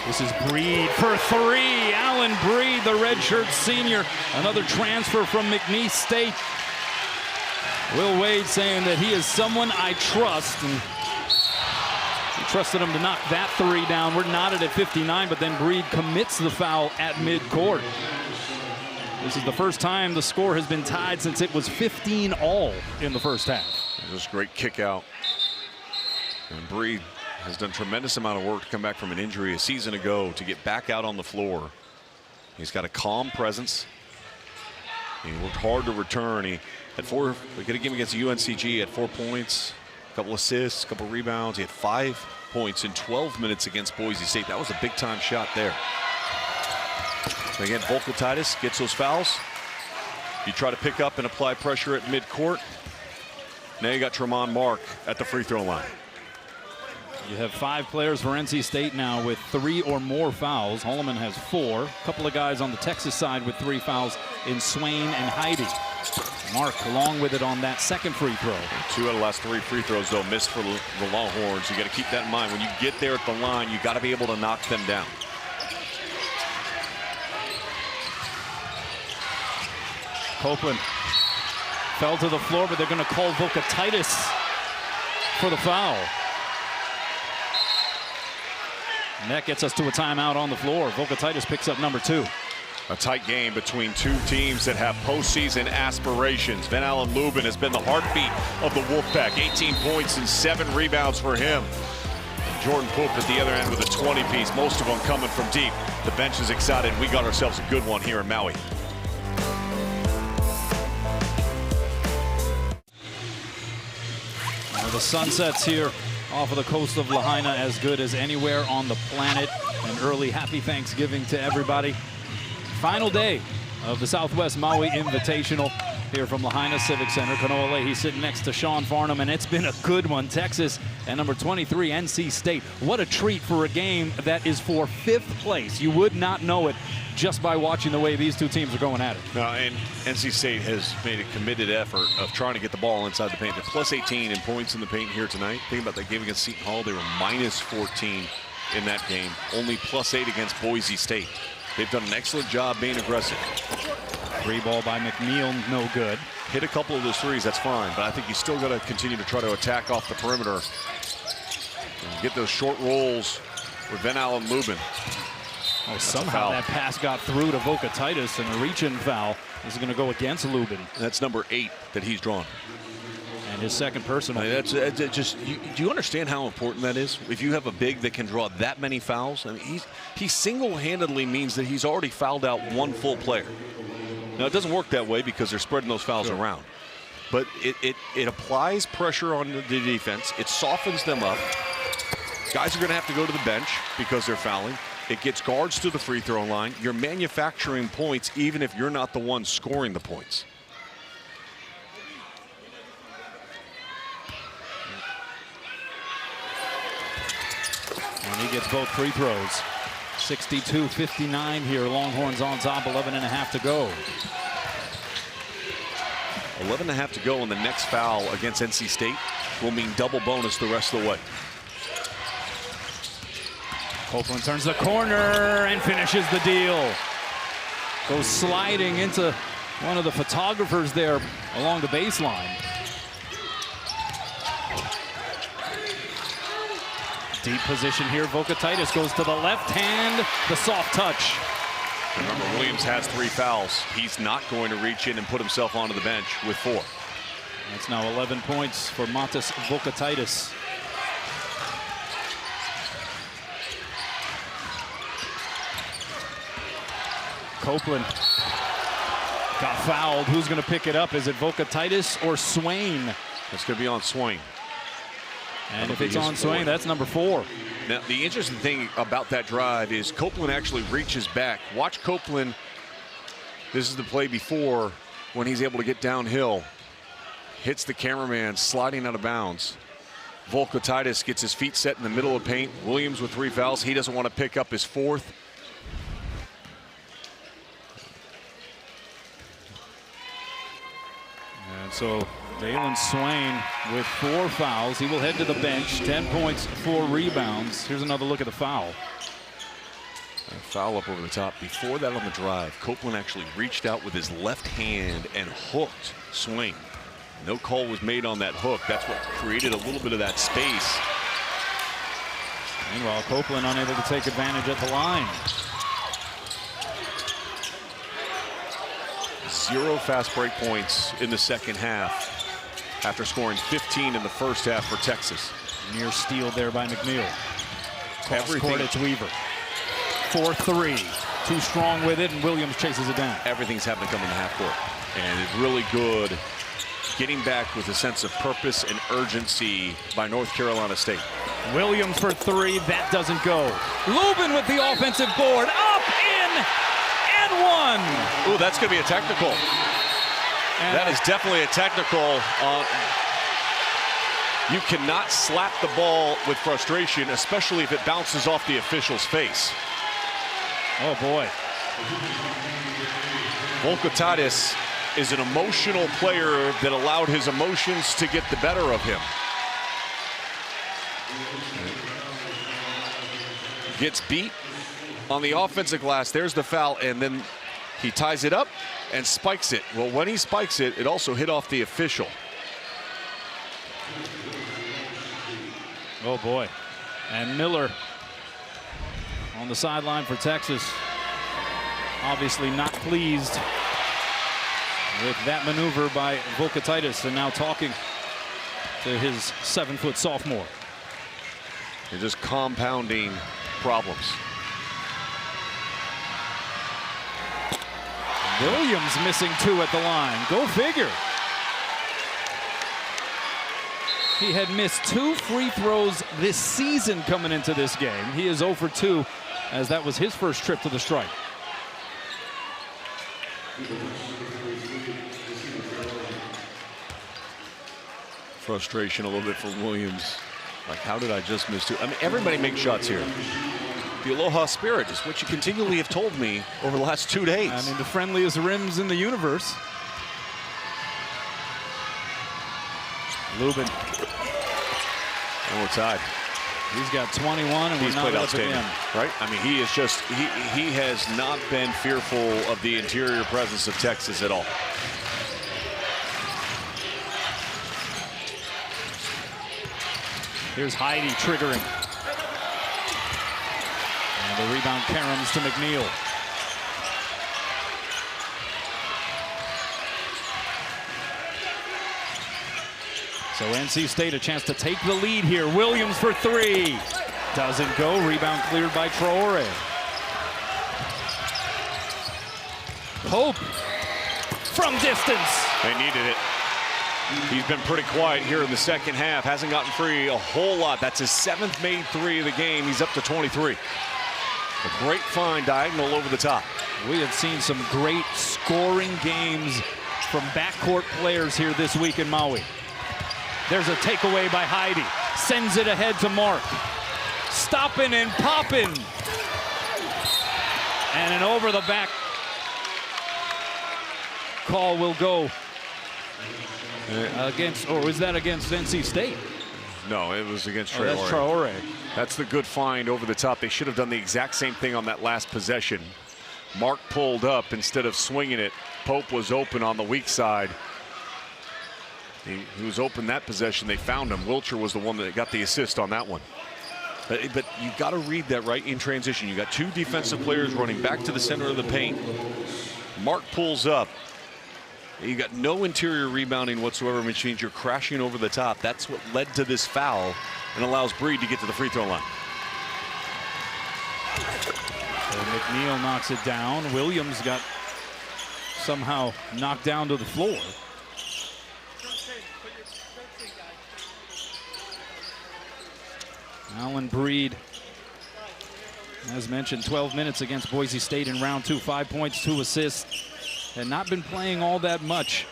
Speaker 1: This is Breed for 3. Allen Breed, the redshirt senior. Another transfer from McNeese State. Will Wade saying that he is someone I trust, and he trusted him to knock that 3 down. We're knotted at 59, but then Breed commits the foul at midcourt. This is the first time the score has been tied since it was 15-all in the first half.
Speaker 2: Just great kick out. And Breed has done a tremendous amount of work to come back from an injury a season ago to get back out on the floor. He's got a calm presence. He worked hard to return. He had 4, we got a game against UNCG, had 4 points, a couple assists, a couple rebounds. He had 5 points in 12 minutes against Boise State. That was a big time shot there. So again, Volkaitis gets those fouls. You try to pick up and apply pressure at midcourt. Now you got Tremont Mark at the free throw line.
Speaker 1: You have 5 players for NC State now with 3 or more fouls. Holloman has 4. A couple of guys on the Texas side with 3 fouls in Swain and Heidi. Mark along with it on that second free throw.
Speaker 2: 2 out of the last 3 free throws, though, missed for the Longhorns. You got to keep that in mind. When you get there at the line, you got to be able to knock them down.
Speaker 1: Copeland fell to the floor, but they're going to call Volkaitis for the foul. And that gets us to a timeout on the floor. Volkaitis picks up number 2.
Speaker 2: A tight game between two teams that have postseason aspirations. Van Allen Lubin has been the heartbeat of the Wolfpack. 18 points and 7 rebounds for him. Jordan Poop at the other end with a 20-piece, most of them coming from deep. The bench is excited. We got ourselves a good one here in Maui.
Speaker 1: Well, the sunsets here off of the coast of Lahaina as good as anywhere on the planet. An early happy Thanksgiving to everybody. Final day of the Southwest Maui Invitational here from Lahaina Civic Center. Kanoa Leahy sitting next to Sean Farnham, and it's been a good one. Texas and number 23, NC State. What a treat for a game that is for 5th place. You would not know it just by watching the way these two teams are going at it.
Speaker 2: Now, and NC State has made a committed effort of trying to get the ball inside the paint. They're plus 18 in points in the paint here tonight. Think about that game against Seton Hall. They were minus 14 in that game. Only plus 8 against Boise State. They've done an excellent job being aggressive.
Speaker 1: 3 ball by McNeil, no good.
Speaker 2: Hit a couple of those threes, that's fine. But I think you still got to continue to try to attack off the perimeter. And get those short rolls with Van Allen Lubin.
Speaker 1: Oh, somehow that pass got through to Volkaitis, and a reach-in foul is going to go against Lubin.
Speaker 2: That's number 8 that he's drawn.
Speaker 1: And his second personal.
Speaker 2: I mean, that's just, do you understand how important that is? If you have a big that can draw that many fouls, I mean, he single-handedly means that he's already fouled out one full player. Now, it doesn't work that way because they're spreading those fouls around. But it applies pressure on the defense. It softens them up. Guys are going to have to go to the bench because they're fouling. It gets guards to the free throw line. You're manufacturing points even if you're not the one scoring the points.
Speaker 1: And he gets both free throws. 62-59 here. Longhorns on top, 11.5 to go.
Speaker 2: 11.5 to go, and the next foul against NC State will mean double bonus the rest of the way.
Speaker 1: Copeland turns the corner and finishes the deal. Goes sliding into one of the photographers there along the baseline. Deep position here. Volkaitis goes to the left hand. The soft touch.
Speaker 2: Remember, Williams has 3 fouls. He's not going to reach in and put himself onto the bench with 4.
Speaker 1: That's now 11 points for Matas Volkaitis. Copeland got fouled. Who's going to pick it up? Is it Volkaitis or Swain?
Speaker 2: It's going to be on Swain.
Speaker 1: And if it's on Swain, that's number 4.
Speaker 2: Now, the interesting thing about that drive is Copeland actually reaches back. Watch Copeland. This is the play before when he's able to get downhill. Hits the cameraman sliding out of bounds. Volkaitis gets his feet set in the middle of paint. Williams with 3 fouls. He doesn't want to pick up his 4th.
Speaker 1: And so Dalen Swain with 4 fouls. He will head to the bench. 10 points, 4 rebounds. Here's another look at the foul.
Speaker 2: A foul up over the top. Before that on the drive, Copeland actually reached out with his left hand and hooked Swain. No call was made on that hook. That's what created a little bit of that space.
Speaker 1: Meanwhile, Copeland unable to take advantage at the line.
Speaker 2: 0 fast break points in the second half after scoring 15 in the first half for Texas.
Speaker 1: Near steal there by McNeil. Court, it's Weaver. 4-3. Too strong with it, and Williams chases it down.
Speaker 2: Everything's having to come in the half court. And it's really good getting back with a sense of purpose and urgency by North Carolina State.
Speaker 1: Williams for 3. That doesn't go. Lubin with the offensive board. Up, in, and 1.
Speaker 2: Ooh, that's going to be a technical. And that is definitely a technical. You cannot slap the ball with frustration, especially if it bounces off the official's face.
Speaker 1: Oh, boy.
Speaker 2: Volkaitis is an emotional player that allowed his emotions to get the better of him. Gets beat on the offensive glass. There's the foul, and then he ties it up and spikes it. Well, when he spikes it, it also hit off the official.
Speaker 1: Oh, boy. And Miller on the sideline for Texas. Obviously not pleased with that maneuver by Volkatitis, and now talking to his 7-foot sophomore.
Speaker 2: They're just compounding problems.
Speaker 1: Williams missing 2 at the line. Go figure. He had missed 2 free throws this season coming into this game. He is 0 for 2, as that was his first trip to the stripe.
Speaker 2: Frustration a little bit for Williams. Like, how did I just miss 2? I mean, everybody makes shots here. The Aloha spirit is what you continually have told me over the last 2 days.
Speaker 1: I mean, the friendliest rims in the universe. Lubin.
Speaker 2: And we're tied.
Speaker 1: He's got 21, and
Speaker 2: he's
Speaker 1: we're
Speaker 2: played
Speaker 1: not
Speaker 2: outstanding, right? I mean, he is just, he has not been fearful of the interior presence of Texas at all.
Speaker 1: Here's Hawai'i triggering. And the rebound caroms to McNeil. So NC State a chance to take the lead here. Williams for 3. Doesn't go. Rebound cleared by Traore. Pope from distance.
Speaker 2: They needed it. He's been pretty quiet here in the second half. Hasn't gotten free a whole lot. That's his 7th made 3 of the game. He's up to 23. A great find diagonal over the top.
Speaker 1: We have seen some great scoring games from backcourt players here this week in Maui. There's a takeaway by Hawai'i. Sends it ahead to Mark. Stopping and popping. And an over the back call will go against, or is that against NC State?
Speaker 2: No, it was against Traore.
Speaker 1: That's Traore.
Speaker 2: That's the good find over the top. They should have done the exact same thing on that last possession. Mark pulled up instead of swinging it. Pope was open on the weak side. He was open that possession. They found him. Wilcher was the one that got the assist on that one. But you've got to read that right in transition. You got 2 defensive players running back to the center of the paint. Mark pulls up. You got no interior rebounding whatsoever, which means you're crashing over the top. That's what led to this foul and allows Breed to get to the free throw line.
Speaker 1: So McNeil knocks it down. Williams got somehow knocked down to the floor. Alan Breed, as mentioned, 12 minutes against Boise State in round 2, 5 points, 2 assists. And not been playing all that much.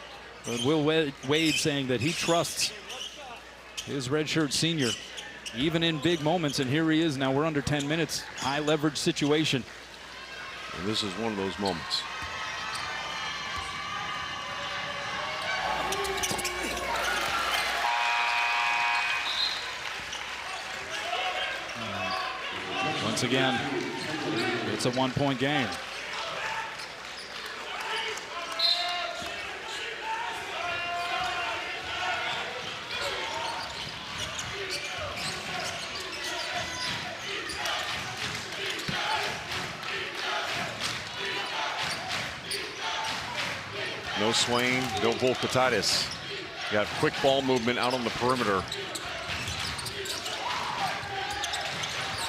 Speaker 1: But Will Wade saying that he trusts his redshirt senior, even in big moments. And here he is now. We're under 10 minutes. High leverage situation.
Speaker 2: And this is one of those moments.
Speaker 1: Once again, it's a 1-point game.
Speaker 2: No Swain, no Volkatitis. You got quick ball movement out on the perimeter.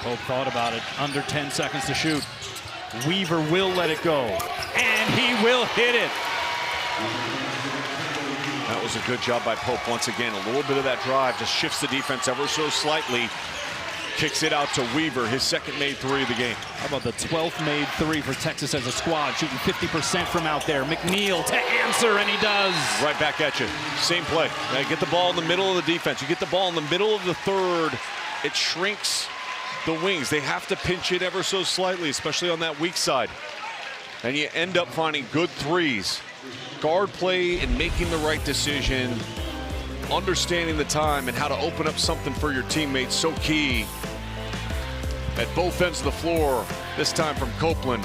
Speaker 1: Pope thought about it. Under 10 seconds to shoot. Weaver will let it go. And he will hit it.
Speaker 2: That was a good job by Pope once again. A little bit of that drive just shifts the defense ever so slightly. Kicks it out to Weaver, his 2nd made 3 of the game.
Speaker 1: How about the 12th made 3 for Texas as a squad, shooting 50% from out there. McNeil to answer, and he does.
Speaker 2: Right back at you. Same play. Now get the ball in the middle of the defense. You get the ball in the middle of the 3rd. It shrinks the wings. They have to pinch it ever so slightly, especially on that weak side. And you end up finding good 3s. Guard play and making the right decision. Understanding the time and how to open up something for your teammates, so key at both ends of the floor, this time from Copeland.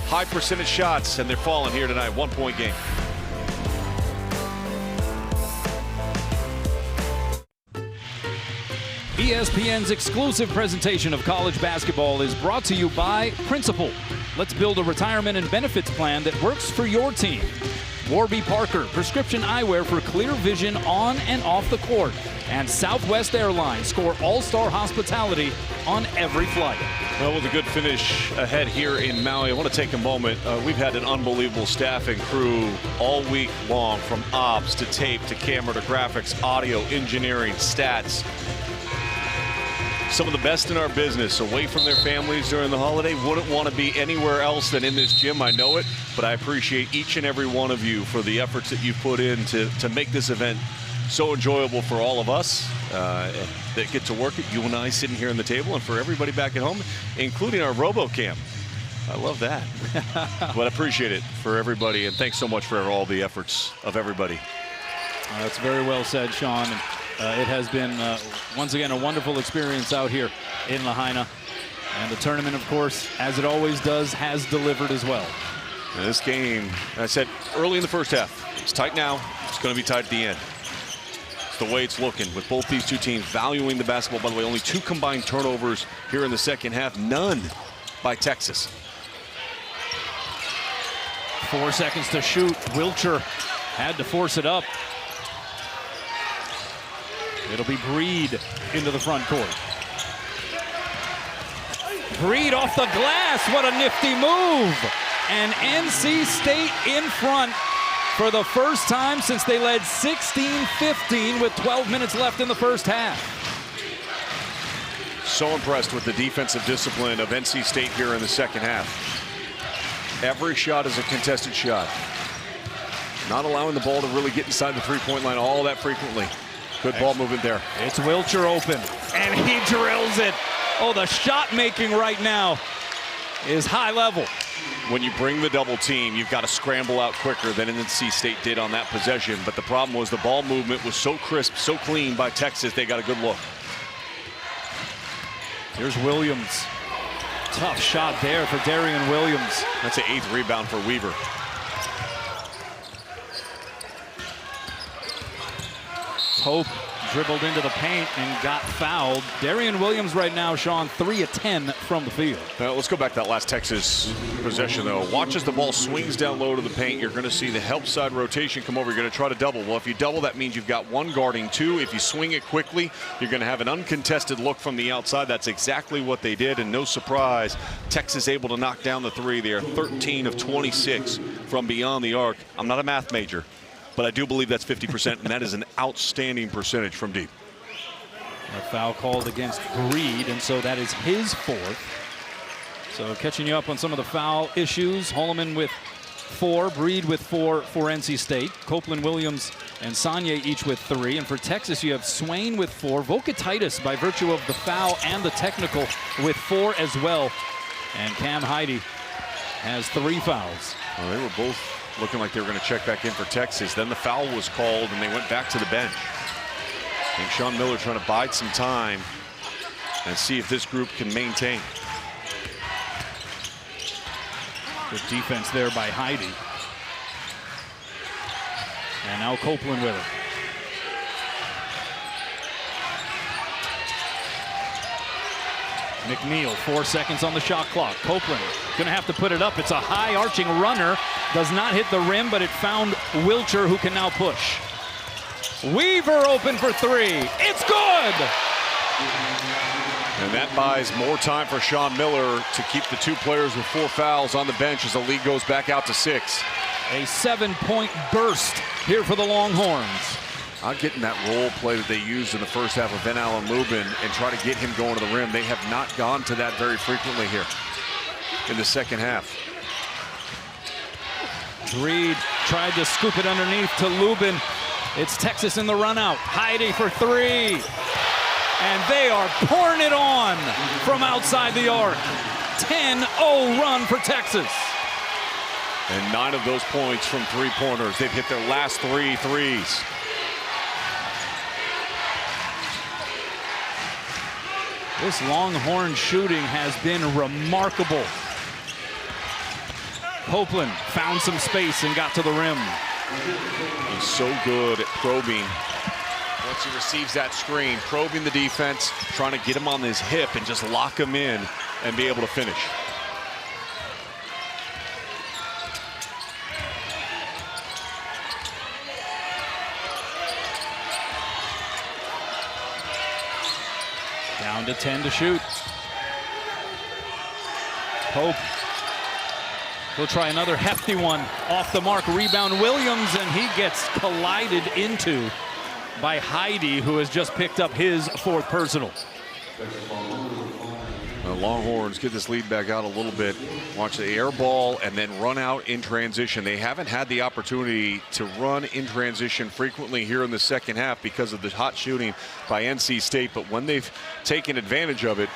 Speaker 2: High percentage shots, and they're falling here tonight. 1-point game.
Speaker 1: ESPN's exclusive presentation of college basketball is brought to you by Principal. Let's build a retirement and benefits plan that works for your team. Warby Parker, prescription eyewear for clear vision on and off the court. And Southwest Airlines, score all-star hospitality on every flight.
Speaker 2: Well, with a good finish ahead here in Maui, I want to take a moment. We've had an unbelievable staff and crew all week long, from ops to tape to camera to graphics, audio, engineering, stats. Some of the best in our business, away from their families during the holiday, wouldn't want to be anywhere else than in this gym. I know it, but I appreciate each and every one of you for the efforts that you've put in to make this event so enjoyable for all of us that get to work it, you and I sitting here on the table, and for everybody back at home, including our RoboCam. I love that. But I appreciate it for everybody, and thanks so much for all the efforts of everybody.
Speaker 1: That's very well said, Sean. It has been, once again, a wonderful experience out here in Lahaina. And the tournament, of course, as it always does, has delivered as well.
Speaker 2: And this game, I said early in the first half, it's tight now. It's going to be tight at the end. It's the way it's looking with both these two teams valuing the basketball. By the way, only 2 combined turnovers here in the second half, none by Texas.
Speaker 1: 4 seconds to shoot. Wilcher had to force it up. It'll be Breed into the front court. Breed off the glass. What a nifty move. And NC State in front for the first time since they led 16-15 with 12 minutes left in the first half.
Speaker 2: So impressed with the defensive discipline of NC State here in the second half. Every shot is a contested shot. Not allowing the ball to really get inside the three-point line all that frequently. Good ball movement there.
Speaker 1: It's Wilcher open, and he drills it. Oh, the shot making right now is high level.
Speaker 2: When you bring the double team, you've got to scramble out quicker than NC State did on that possession. But the problem was the ball movement was so crisp, so clean by Texas, they got a good look.
Speaker 1: Here's Williams. Tough shot there for Darian Williams.
Speaker 2: That's an 8th rebound for Weaver.
Speaker 1: Pope dribbled into the paint and got fouled. Darian Williams right now, Sean, 3 of 10 from the field.
Speaker 2: Now, let's go back to that last Texas possession, though. Watch as the ball swings down low to the paint. You're going to see the help side rotation come over. You're going to try to double. Well, if you double, that means you've got 1 guarding 2. If you swing it quickly, you're going to have an uncontested look from the outside. That's exactly what they did, and no surprise, Texas able to knock down the 3. They are 13 of 26 from beyond the arc. I'm not a math major, but I do believe that's 50%, and that is an outstanding percentage from deep.
Speaker 1: A foul called against Breed, and so that is his 4th. So catching you up on some of the foul issues. Holloman with 4, Breed with 4 for NC State. Copeland, Williams, and Sanye each with 3. And for Texas, you have Swain with 4. Vokatitis, by virtue of the foul and the technical, with 4 as well. And Cam Heide has 3 fouls.
Speaker 2: Well, they were both looking like they were going to check back in for Texas. Then the foul was called, and they went back to the bench. And Sean Miller trying to bide some time and see if this group can maintain.
Speaker 1: Good defense there by Heide. And now Copeland with it. McNeil, 4 seconds on the shot clock. Copeland gonna have to put it up. It's a high arching runner. Does not hit the rim, but it found Wilcher, who can now push. Weaver open for 3. It's good!
Speaker 2: And that buys more time for Sean Miller to keep the 2 players with 4 fouls on the bench as the lead goes back out to 6.
Speaker 1: A 7-point burst here for the Longhorns.
Speaker 2: I'm getting that role play that they used in the first half of Ben Allen Lubin and try to get him going to the rim. They have not gone to that very frequently here in the second half.
Speaker 1: Breed tried to scoop it underneath to Lubin. It's Texas in the run out. Heide for 3. And they are pouring it on from outside the arc. 10-0 run for Texas.
Speaker 2: And 9 of those points from 3-pointers. They've hit their last 3 threes.
Speaker 1: This Longhorn shooting has been remarkable. Copeland found some space and got to the rim.
Speaker 2: He's so good at probing what once he receives that screen, probing the defense, trying to get him on his hip and just lock him in and be able to finish.
Speaker 1: Down to 10 to shoot. Pope. He'll try another hefty one off the mark. Rebound Williams, and he gets collided into by Hawai'i, who has just picked up his 4th personal.
Speaker 2: The Longhorns get this lead back out a little bit. Watch the air ball and then run out in transition. They haven't had the opportunity to run in transition frequently here in the second half because of the hot shooting by NC State. But when they've taken advantage of it,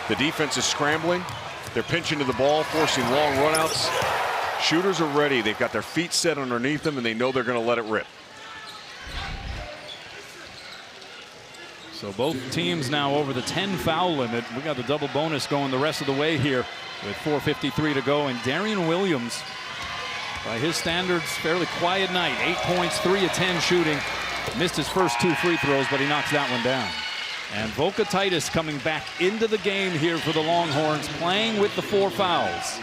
Speaker 2: the defense is scrambling. They're pinching to the ball, forcing long runouts. Shooters are ready. They've got their feet set underneath them, and they know they're going to let it rip.
Speaker 1: So both teams now over the 10 foul limit. We got the double bonus going the rest of the way here with 4:53 to go. And Darian Williams, by his standards, fairly quiet night. 8 points, 3 of 10 shooting. Missed his first 2 free throws, but he knocks that one down. And Vocatitis coming back into the game here for the Longhorns, playing with the 4 fouls.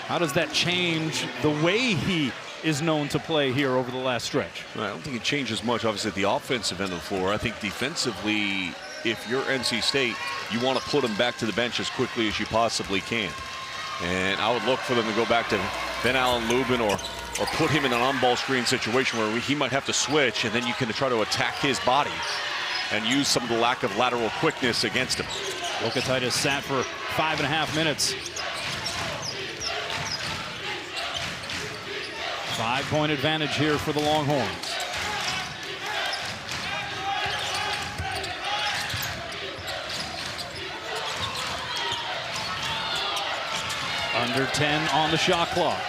Speaker 1: How does that change the way he is known to play here over the last stretch?
Speaker 2: I don't think it changes much, obviously, at the offensive end of the floor. I think defensively, if you're NC State, you want to put him back to the bench as quickly as you possibly can. And I would look for them to go back to Ben Allen Lubin or put him in an on-ball screen situation where he might have to switch, and then you can try to attack his body and use some of the lack of lateral quickness against him.
Speaker 1: Vocatitis sat for 5.5 minutes. 5-point advantage here for the Longhorns. Under 10 on the shot clock.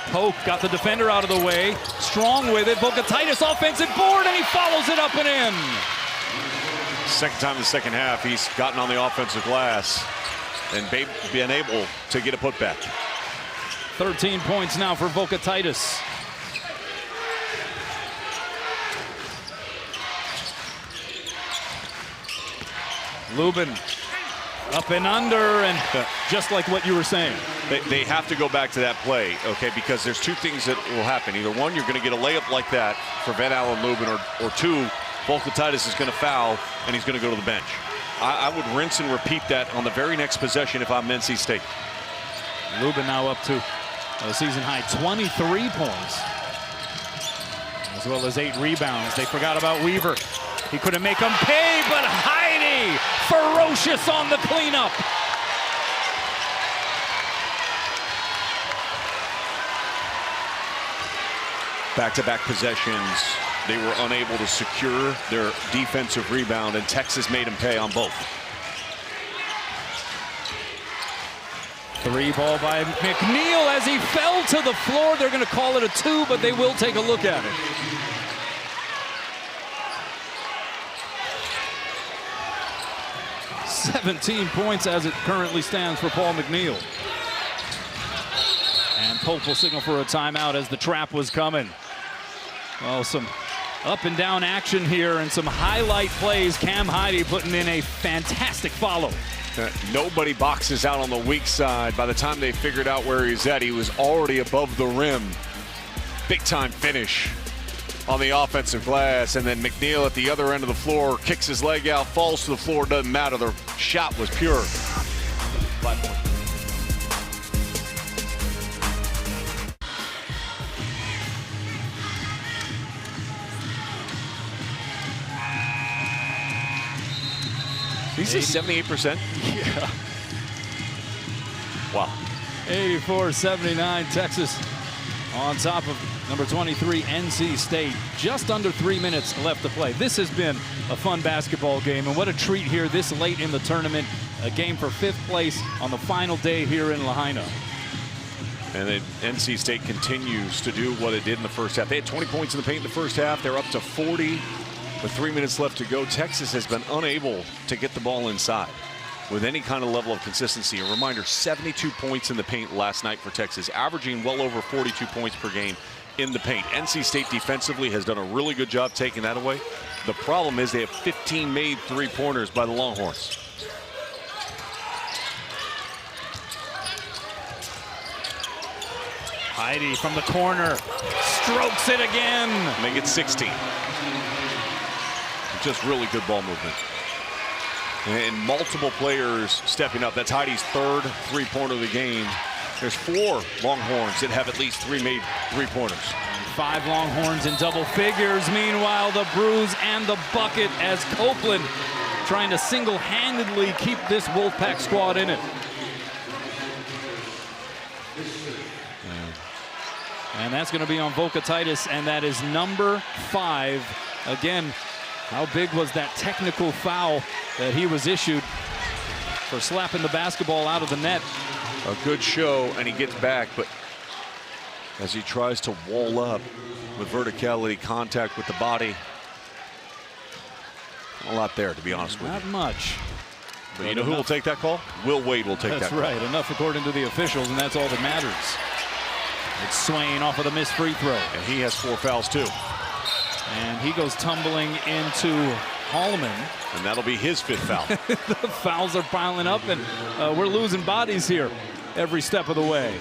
Speaker 1: Pope got the defender out of the way. Strong with it. Vocatitis offensive board, and he follows it up and in.
Speaker 2: Second time in the second half, he's gotten on the offensive glass and been able to get a putback.
Speaker 1: 13 points now for Vocatitis. Lubin up and under, and just like what you were saying.
Speaker 2: They have to go back to that play, okay, because there's 2 things that will happen. Either one, you're going to get a layup like that for Van Allen Lubin, or 2, Vocatitis is going to foul, and he's going to go to the bench. I would rinse and repeat that on the very next possession if I'm NC State.
Speaker 1: Lubin now up to a season high 23 points, as well as 8 rebounds. They forgot about Weaver. He couldn't make them pay, but Hawai'i ferocious on the cleanup.
Speaker 2: Back-to-back possessions, they were unable to secure their defensive rebound, and Texas made them pay on both.
Speaker 1: 3 ball by McNeil as he fell to the floor. They're going to call it a 2, but they will take a look at it. "17 points as it currently stands for Paul McNeil. And Pope will signal for a timeout as the trap was coming. Well, some up and down action here and some highlight plays. Cam Hawai'i putting in a fantastic follow.
Speaker 2: Nobody boxes out on the weak side. By the time they figured out where he's at, he was already above the rim. Big time finish on the offensive glass, and then McNeil at the other end of the floor kicks his leg out, falls to the floor, doesn't matter. The shot was pure. 5 points. He says 78%.
Speaker 1: Yeah.
Speaker 2: Wow.
Speaker 1: 84-79, Texas on top of number 23, NC State. Just under 3 minutes left to play. This has been a fun basketball game, and what a treat here this late in the tournament. A game for 5th place on the final day here in Lahaina.
Speaker 2: And then NC State continues to do what it did in the first half. They had 20 points in the paint in the first half. They're up to 40 with 3 minutes left to go. Texas has been unable to get the ball inside with any kind of level of consistency. A reminder, 72 points in the paint last night for Texas, averaging well over 42 points per game in the paint. NC State defensively has done a really good job taking that away. The problem is they have 15 made three-pointers by the Longhorns.
Speaker 1: Hawai'i from the corner, strokes it again.
Speaker 2: Make it 16. Just really good ball movement. And multiple players stepping up. That's Hawai'i's third three-pointer of the game. There's 4 Longhorns that have at least 3 made three-pointers.
Speaker 1: 5 Longhorns in double figures. Meanwhile, the bruise and the bucket as Copeland trying to single-handedly keep this Wolfpack squad in it. And that's going to be on Vocatitis, and that is number 5. Again, how big was that technical foul that he was issued for slapping the basketball out of the net?
Speaker 2: A good show, and he gets back, but as he tries to wall up with verticality, contact with the body, not a lot there, to be honest with you.
Speaker 1: Not much.
Speaker 2: But you know who will take that call? Will Wade will take that call.
Speaker 1: That's right. Enough according to the officials, and that's all that matters. It's Swain off of the missed free throw.
Speaker 2: And he has 4 fouls, too.
Speaker 1: And he goes tumbling into Holloman.
Speaker 2: And that'll be his 5th foul.
Speaker 1: The fouls are piling up, and we're losing bodies here every step of the way.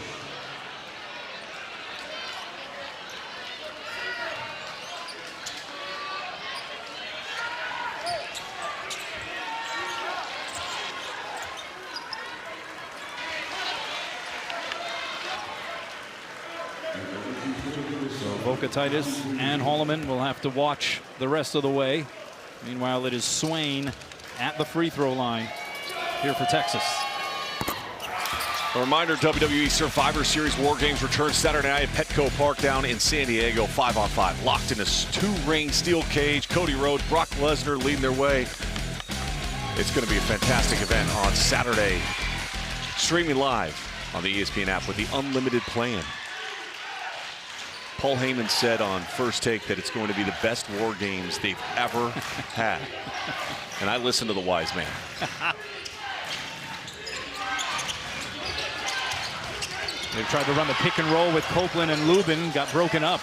Speaker 1: Vocatitis and Holloman will have to watch the rest of the way. Meanwhile, it is Swain at the free throw line here for Texas.
Speaker 2: A reminder, WWE Survivor Series War Games returns Saturday night at Petco Park down in San Diego. 5-on-5, locked in a 2-ring steel cage. Cody Rhodes, Brock Lesnar leading their way. It's going to be a fantastic event on Saturday. Streaming live on the ESPN app with the unlimited plan. Paul Heyman said on First Take that it's going to be the best War Games they've ever had. And I listened to the wise man.
Speaker 1: They tried to run the pick and roll with Copeland and Lubin, got broken up.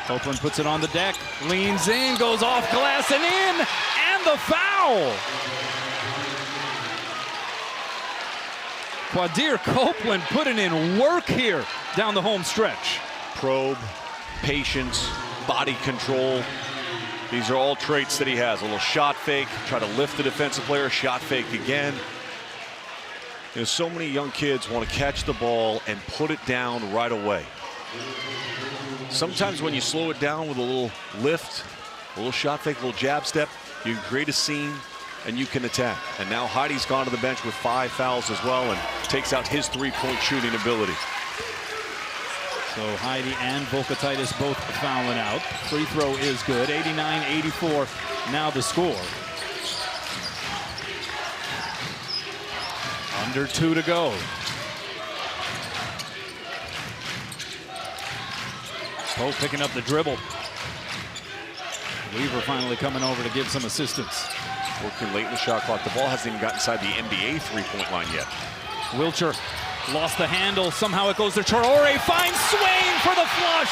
Speaker 1: Copeland puts it on the deck, leans in, goes off glass and in, and the foul. Quadir Copeland putting in work here down the home stretch.
Speaker 2: Probe, patience, body control. These are all traits that he has. A little shot fake, try to lift the defensive player, shot fake again. You know, so many young kids want to catch the ball and put it down right away. Sometimes when you slow it down with a little lift, a little shot fake, a little jab step, you can create a scene and you can attack. And now Hawai'i's gone to the bench with 5 fouls as well and takes out his 3-point shooting ability.
Speaker 1: So Hawai'i and Vocatitis both fouling out. Free throw is good. 89-84 now the score. Under 2 to go. Pope picking up the dribble. Weaver finally coming over to give some assistance.
Speaker 2: Working late in the shot clock. The ball hasn't even got inside the NBA 3-point line yet.
Speaker 1: Wilcher lost the handle. Somehow it goes to Traore. Finds Swain for the flush.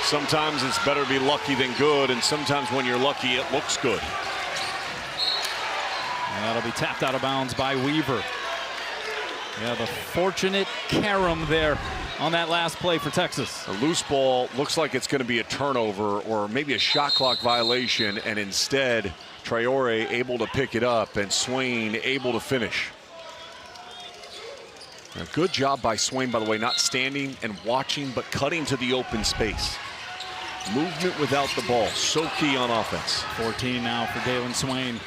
Speaker 2: Sometimes it's better to be lucky than good, and sometimes when you're lucky, it looks good.
Speaker 1: And that'll be tapped out of bounds by Weaver. Yeah, the fortunate carom there on that last play for Texas.
Speaker 2: A loose ball looks like it's going to be a turnover or maybe a shot clock violation, and instead Traore able to pick it up and Swain able to finish. A good job by Swain, by the way, not standing and watching but cutting to the open space. Movement without the ball, so key on offense.
Speaker 1: 14 now for Dalen Swain.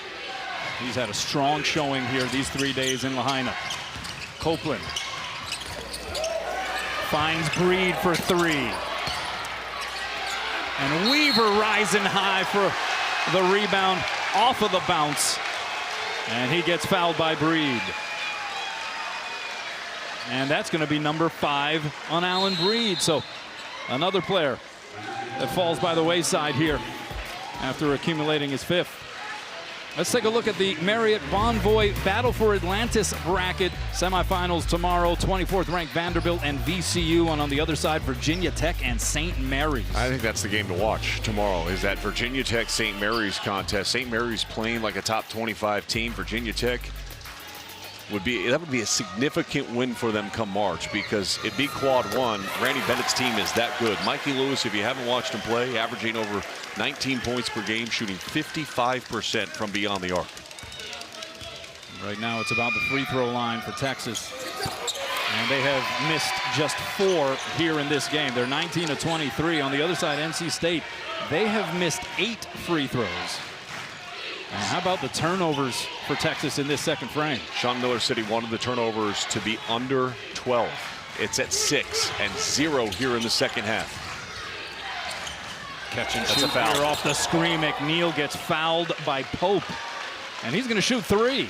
Speaker 1: He's had a strong showing here these 3 days in Lahaina. Copeland finds Breed for 3. And Weaver rising high for the rebound off of the bounce. And he gets fouled by Breed. And that's going to be number 5 on Allen Breed. So another player that falls by the wayside here after accumulating his 5th. Let's take a look at the Marriott Bonvoy Battle for Atlantis bracket. Semifinals tomorrow, 24th ranked Vanderbilt and VCU, and on the other side, Virginia Tech and St. Mary's.
Speaker 2: I think that's the game to watch tomorrow, is that Virginia Tech St. Mary's contest. St. Mary's playing like a top 25 team. Virginia Tech would be a significant win for them come March, because it beat quad one. Randy Bennett's team is that good. Mikey Lewis, if you haven't watched him play, averaging over 19 points per game, shooting 55% from beyond the arc.
Speaker 1: Right now it's about the free throw line for Texas, and they have missed just 4 here in this game. They're 19 of 23. On the other side, NC State, they have missed 8 free throws. And how about the turnovers for Texas in this second frame?
Speaker 2: Sean Miller said he wanted the turnovers to be under 12. It's at 6 and 0 here in the second half.
Speaker 1: Catch and shoot here off the screen. McNeil gets fouled by Pope, and he's going to shoot 3.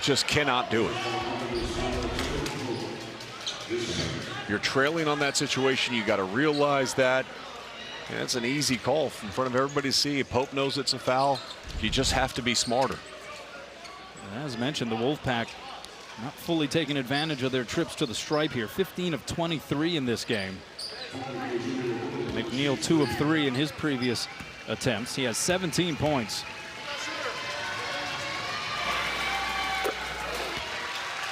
Speaker 2: Just cannot do it. You're trailing on that situation. You got to realize that. And it's an easy call in front of everybody to see. Pope knows it's a foul. You just have to be smarter.
Speaker 1: As mentioned, the Wolfpack not fully taking advantage of their trips to the stripe here. 15 of 23 in this game. McNeil 2 of 3 in his previous attempts. He has 17 points.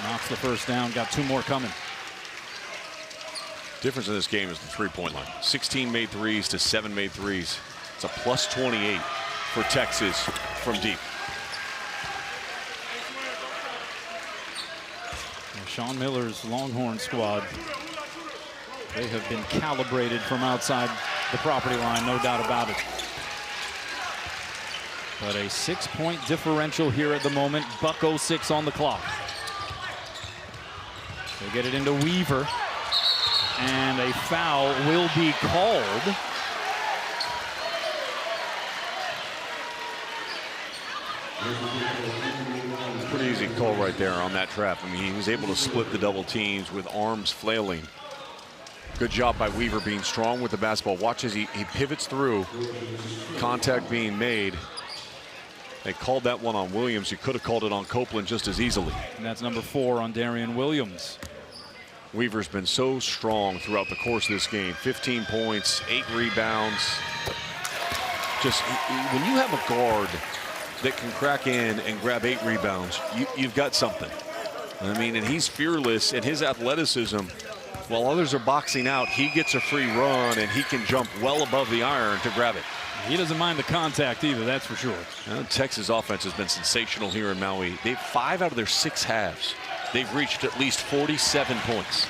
Speaker 1: Knocks the first down, got 2 more coming.
Speaker 2: Difference in this game is the three-point line. 16 made threes to 7 made threes. It's a plus 28 for Texas from deep.
Speaker 1: Now, Sean Miller's Longhorn squad, they have been calibrated from outside the property line, no doubt about it. But a 6-point differential here at the moment. $1:06 on the clock. They get it into Weaver. And a foul will be called.
Speaker 2: Pretty easy call right there on that trap. I mean, he was able to split the double teams with arms flailing. Good job by Weaver being strong with the basketball. Watch as he pivots through. Contact being made. They called that one on Williams. You could have called it on Copeland just as easily.
Speaker 1: And that's number 4 on Darian Williams.
Speaker 2: Weaver's been so strong throughout the course of this game. 15 points, 8 rebounds. Just when you have a guard that can crack in and grab 8 rebounds, you've got something. I mean, and he's fearless, and his athleticism, while others are boxing out, he gets a free run and he can jump well above the iron to grab it.
Speaker 1: He doesn't mind the contact either, that's for sure.
Speaker 2: Texas offense has been sensational here in Maui. They've 5 out of their 6 halves. They've reached at least 47 points.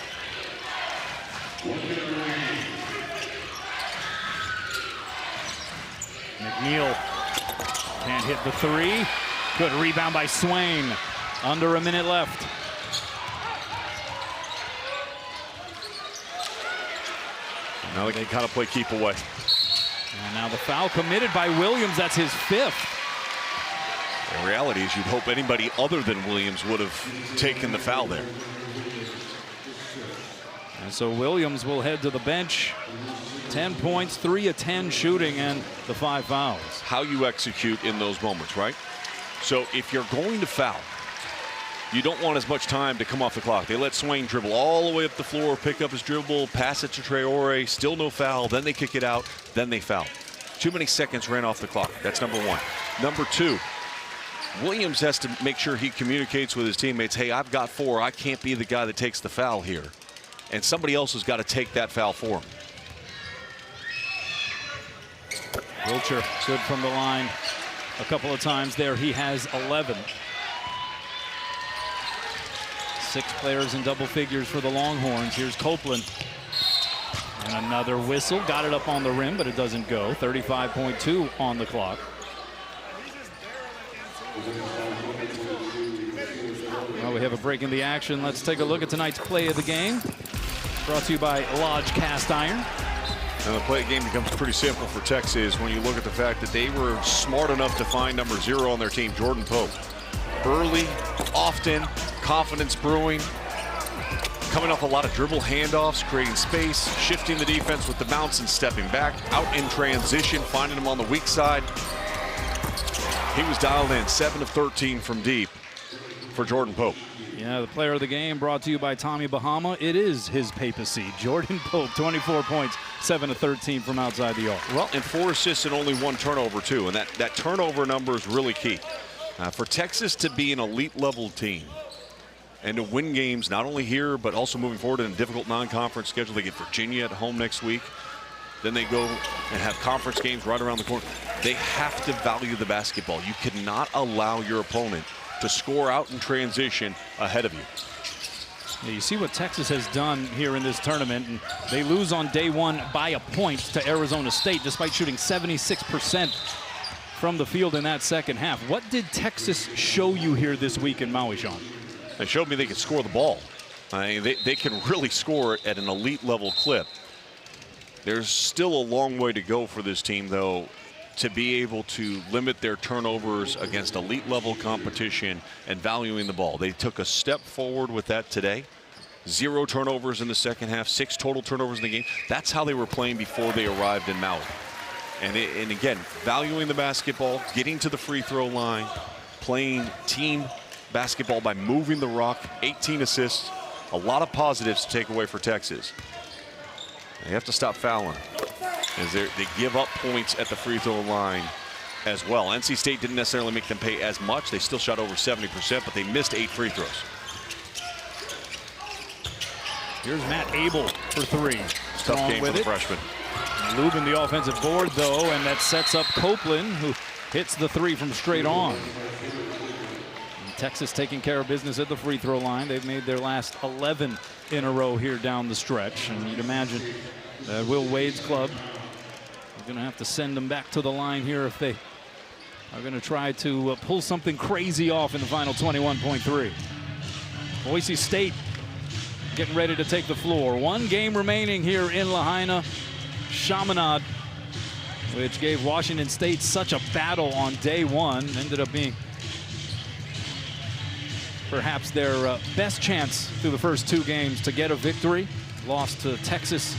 Speaker 1: McNeil can't hit the 3. Good rebound by Swain. Under a minute left.
Speaker 2: Now they can kind of play keep away.
Speaker 1: And now the foul committed by Williams. That's his 5th.
Speaker 2: The reality is you'd hope anybody other than Williams would have taken the foul there.
Speaker 1: And so Williams will head to the bench. 10 points, 3 of 10 shooting, and the 5 fouls.
Speaker 2: How you execute in those moments, right? So if you're going to foul, you don't want as much time to come off the clock. They let Swain dribble all the way up the floor, pick up his dribble, pass it to Traore, still no foul, then they kick it out, then they foul. Too many seconds ran off the clock. That's number 1. Number 2, Williams has to make sure he communicates with his teammates, hey, I've got 4. I can't be the guy that takes the foul here. And somebody else has got to take that foul for him.
Speaker 1: Wilcher good from the line a couple of times there. He has 11. 6 players in double figures for the Longhorns. Here's Copeland. And another whistle. Got it up on the rim, but it doesn't go. 35.2 on the clock. Well, we have a break in the action. Let's take a look at tonight's play of the game. Brought to you by Lodge Cast Iron.
Speaker 2: And the play game becomes pretty simple for Texas when you look at the fact that they were smart enough to find number 0 on their team, Jordan Pope. Early, often, confidence brewing, coming off a lot of dribble handoffs, creating space, shifting the defense with the bounce and stepping back, out in transition, finding them on the weak side. He was dialed in, 7 of 13 from deep for Jordan Pope.
Speaker 1: Yeah, the player of the game brought to you by Tommy Bahama. It is his papacy. Jordan Pope, 24 points, 7 of 13 from outside the arc.
Speaker 2: Well, and 4 assists and only 1 turnover, too. And that turnover number is really key. For Texas to be an elite-level team and to win games not only here but also moving forward in a difficult non-conference schedule. They get Virginia at home next week. Then they go and have conference games right around the corner. They have to value the basketball. You cannot allow your opponent to score out in transition ahead of you.
Speaker 1: Yeah, you see what Texas has done here in this tournament, and they lose on day one by a point to Arizona State despite shooting 76% from the field in that second half. What did Texas show you here this week in Maui, Sean?
Speaker 2: They showed me they could score the ball. I mean, they can really score at an elite level clip. There's still a long way to go for this team, though, to be able to limit their turnovers against elite level competition and valuing the ball. They took a step forward with that today. 0 turnovers in the second half, 6 total turnovers in the game. That's how they were playing before they arrived in Maui. And again, valuing the basketball, getting to the free throw line, playing team basketball by moving the rock, 18 assists, a lot of positives to take away for Texas. They have to stop fouling as they give up points at the free throw line as well. NC State didn't necessarily make them pay as much. They still shot over 70%, but they missed 8 free throws.
Speaker 1: Here's Matt Abel for 3.
Speaker 2: Tough game for the freshman.
Speaker 1: Lubin the offensive board, though, and that sets up Copeland, who hits the 3 from straight on. And Texas taking care of business at the free throw line. They've made their last 11 in a row here down the stretch, and you'd imagine that Will Wade's club is going to have to send them back to the line here if they are going to try to pull something crazy off in the final 21.3. Boise State getting ready to take the floor. 1 game remaining here in Lahaina. Chaminade, which gave Washington State such a battle on day 1, ended up being perhaps their best chance through the first 2 games to get a victory. Lost to Texas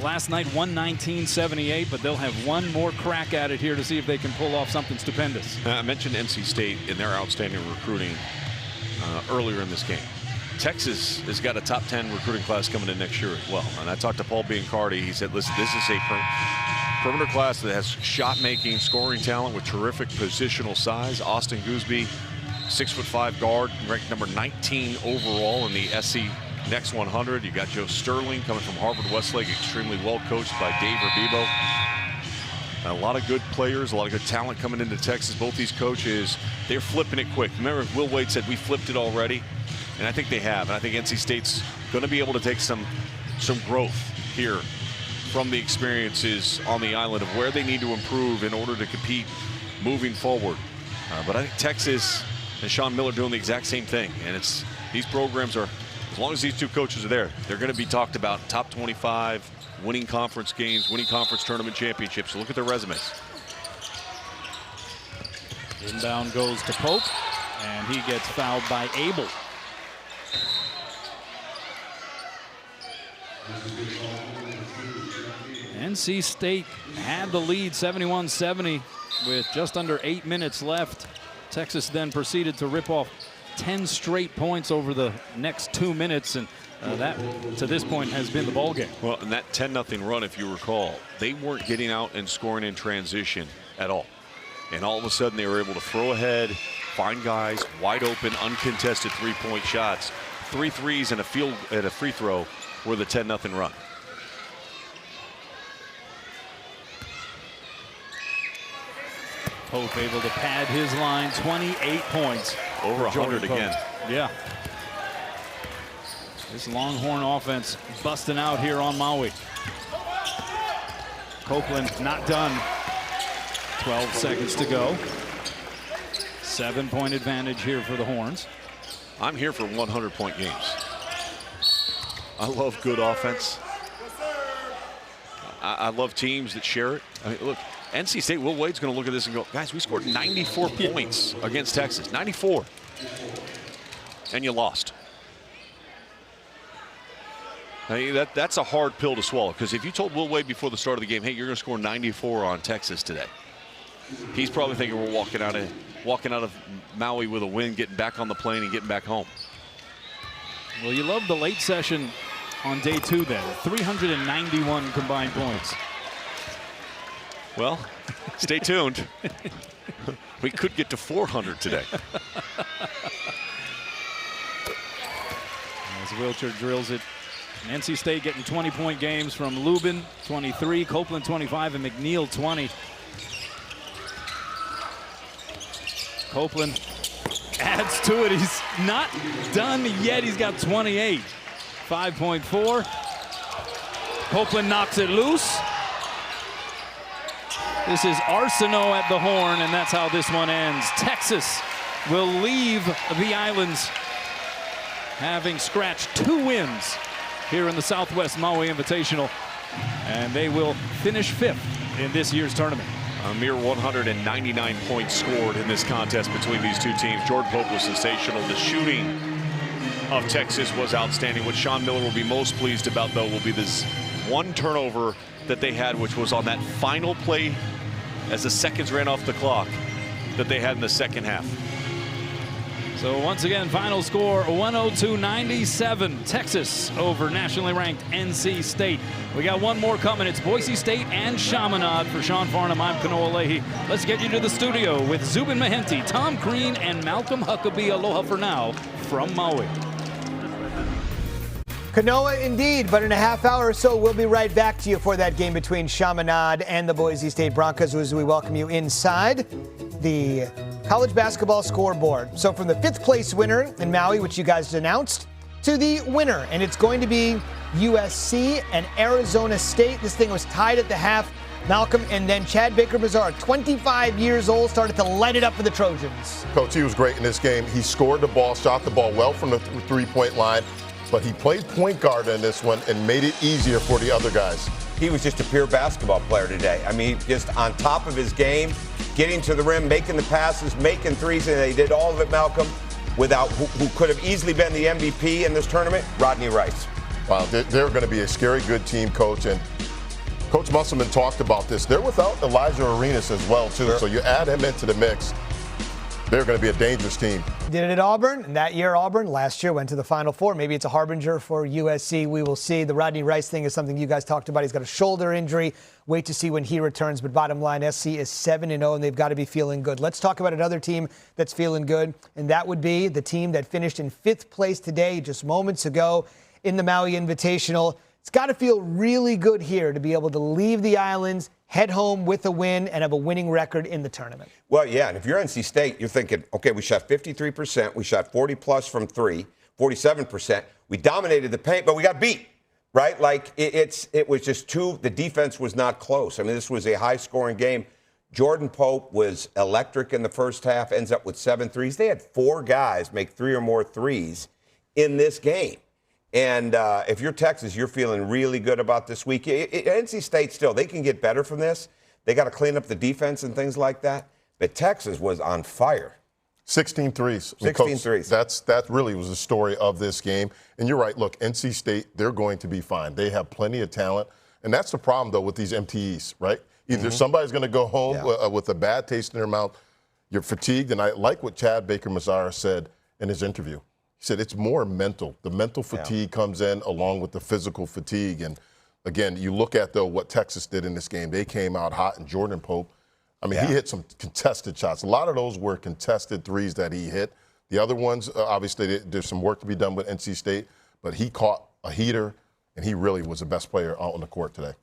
Speaker 1: last night, 119-78, but they'll have one more crack at it here to see if they can pull off something stupendous.
Speaker 2: I mentioned NC State in their outstanding recruiting earlier in this game. Texas has got a top 10 recruiting class coming in next year as well. And I talked to Paul Biancardi. He said, listen, this is a perimeter class that has shot-making, scoring talent with terrific positional size. Austin Gooseby, 6'5" guard, ranked number 19 overall in the SC Next 100. You got Joe Sterling coming from Harvard Westlake, extremely well coached by Dave Ribebo. A lot of good players, a lot of good talent coming into Texas. Both these coaches, they're flipping it quick. Remember, Will Wade said we flipped it already, and I think they have. And I think NC State's going to be able to take some growth here from the experiences on the island of where they need to improve in order to compete moving forward. But I think Texas and Sean Miller doing the exact same thing. And it's these programs are, as long as these 2 coaches are there, they're going to be talked about top 25, winning conference games, winning conference tournament championships. So look at their resumes.
Speaker 1: Inbound goes to Pope, and he gets fouled by Abel. NC State had the lead 71-70 with just under 8 minutes left. Texas then proceeded to rip off 10 straight points over the next 2 minutes, and that to this point has been the ball game.
Speaker 2: Well, and that 10-0 run, if you recall, they weren't getting out and scoring in transition at all. And all of a sudden they were able to throw ahead, find guys wide open, uncontested 3-point shots. 3 threes and a free throw were the 10-0 run.
Speaker 1: Pope able to pad his line, 28 points.
Speaker 2: Over 100 again.
Speaker 1: Yeah. This Longhorn offense busting out here on Maui. Copeland not done. 12 seconds to go. 7-point advantage here for the Horns.
Speaker 2: I'm here for 100-point games. I love good offense. I love teams that share it. I mean, look, NC State, Will Wade's going to look at this and go, guys, we scored 94 points against Texas. 94. And you lost. I mean, that's a hard pill to swallow, because if you told Will Wade before the start of the game, hey, you're going to score 94 on Texas today, he's probably thinking we're walking out of Maui with a win, getting back on the plane and getting back home.
Speaker 1: Well, you love the late session on day 2 then. 391 combined points.
Speaker 2: Well, stay tuned. We could get to 400 today.
Speaker 1: As Wilcher drills it. NC State getting 20-point games from Lubin, 23, Copeland 25, and McNeil 20. Copeland adds to it. He's not done yet. He's got 28. 5.4. Copeland knocks it loose. This is Arsenault at the horn, and that's how this one ends. Texas will leave the islands having scratched 2 wins here in the Southwest Maui Invitational, and they will finish 5th in this year's tournament.
Speaker 2: A mere 199 points scored in this contest between these two teams. Jordan Pope was sensational. The shooting of Texas was outstanding. What Sean Miller will be most pleased about, though, will be this one turnover that they had, which was on that final play as the seconds ran off the clock that they had in the second half.
Speaker 1: So once again, final score 102-97. Texas over nationally ranked NC State. We got one more coming. It's Boise State and Chaminade. For Sean Farnham, I'm Kanoa Leahy. Let's get you to the studio with Zubin Mehenti, Tom Crean, and Malcolm Huckabee. Aloha for now from Maui.
Speaker 5: Kanoa indeed, but in a half hour or so, we'll be right back to you for that game between Chaminade and the Boise State Broncos as we welcome you inside the college basketball scoreboard. So from the 5th place winner in Maui, which you guys announced, to the winner, and it's going to be USC and Arizona State. This thing was tied at the half. Malcolm, and then Chad Baker-Mazara, 25 years old, started to light it up for the Trojans.
Speaker 9: Coach, he was great in this game. He scored the ball, shot the ball well from the three-point line, but he played point guard in this one and made it easier for the other guys.
Speaker 10: He was just a pure basketball player today. I mean, just on top of his game, getting to the rim, making the passes, making threes, and they did all of it, Malcolm, without who could have easily been the MVP in this tournament, Rodney Rice.
Speaker 9: Wow, they're going to be a scary good team, Coach. And Coach Musselman talked about this. They're without Elijah Arenas as well, too. Sure. So you add him into the mix, they're going to be a dangerous team.
Speaker 5: Did it at Auburn, and that year Auburn last year went to the Final Four. Maybe it's a harbinger for USC. We will see. The Rodney Rice thing is something you guys talked about. He's got a shoulder injury. Wait to see when he returns. But bottom line, SC is 7-0, and they've got to be feeling good. Let's talk about another team that's feeling good, and that would be the team that finished in 5th place today, just moments ago, in the Maui Invitational. It's got to feel really good here to be able to leave the islands, head home with a win, and have a winning record in the tournament.
Speaker 10: Well, yeah, and if you're NC State, you're thinking, okay, we shot 53%, we shot 40-plus from 3, 47%. We dominated the paint, but we got beat, right? Like, it was just the defense was not close. I mean, this was a high-scoring game. Jordan Pope was electric in the first half, ends up with 7 threes. They had 4 guys make 3 or more threes in this game. And if you're Texas, you're feeling really good about this week. NC State still, they can get better from this. They got to clean up the defense and things like that. But Texas was on fire.
Speaker 9: 16 threes.
Speaker 10: 16 threes.
Speaker 9: That really was the story of this game. And you're right. Look, NC State, they're going to be fine. They have plenty of talent. And that's the problem, though, with these MTEs, right? Either somebody's going to go home with a bad taste in their mouth, you're fatigued. And I like what Chad Baker-Mazara said in his interview. He said it's more mental. The mental fatigue comes in along with the physical fatigue. And, again, you look at, though, what Texas did in this game. They came out hot, and Jordan Pope, I mean, he hit some contested shots. A lot of those were contested threes that he hit. The other ones, obviously, there's some work to be done with NC State, but he caught a heater, and he really was the best player out on the court today.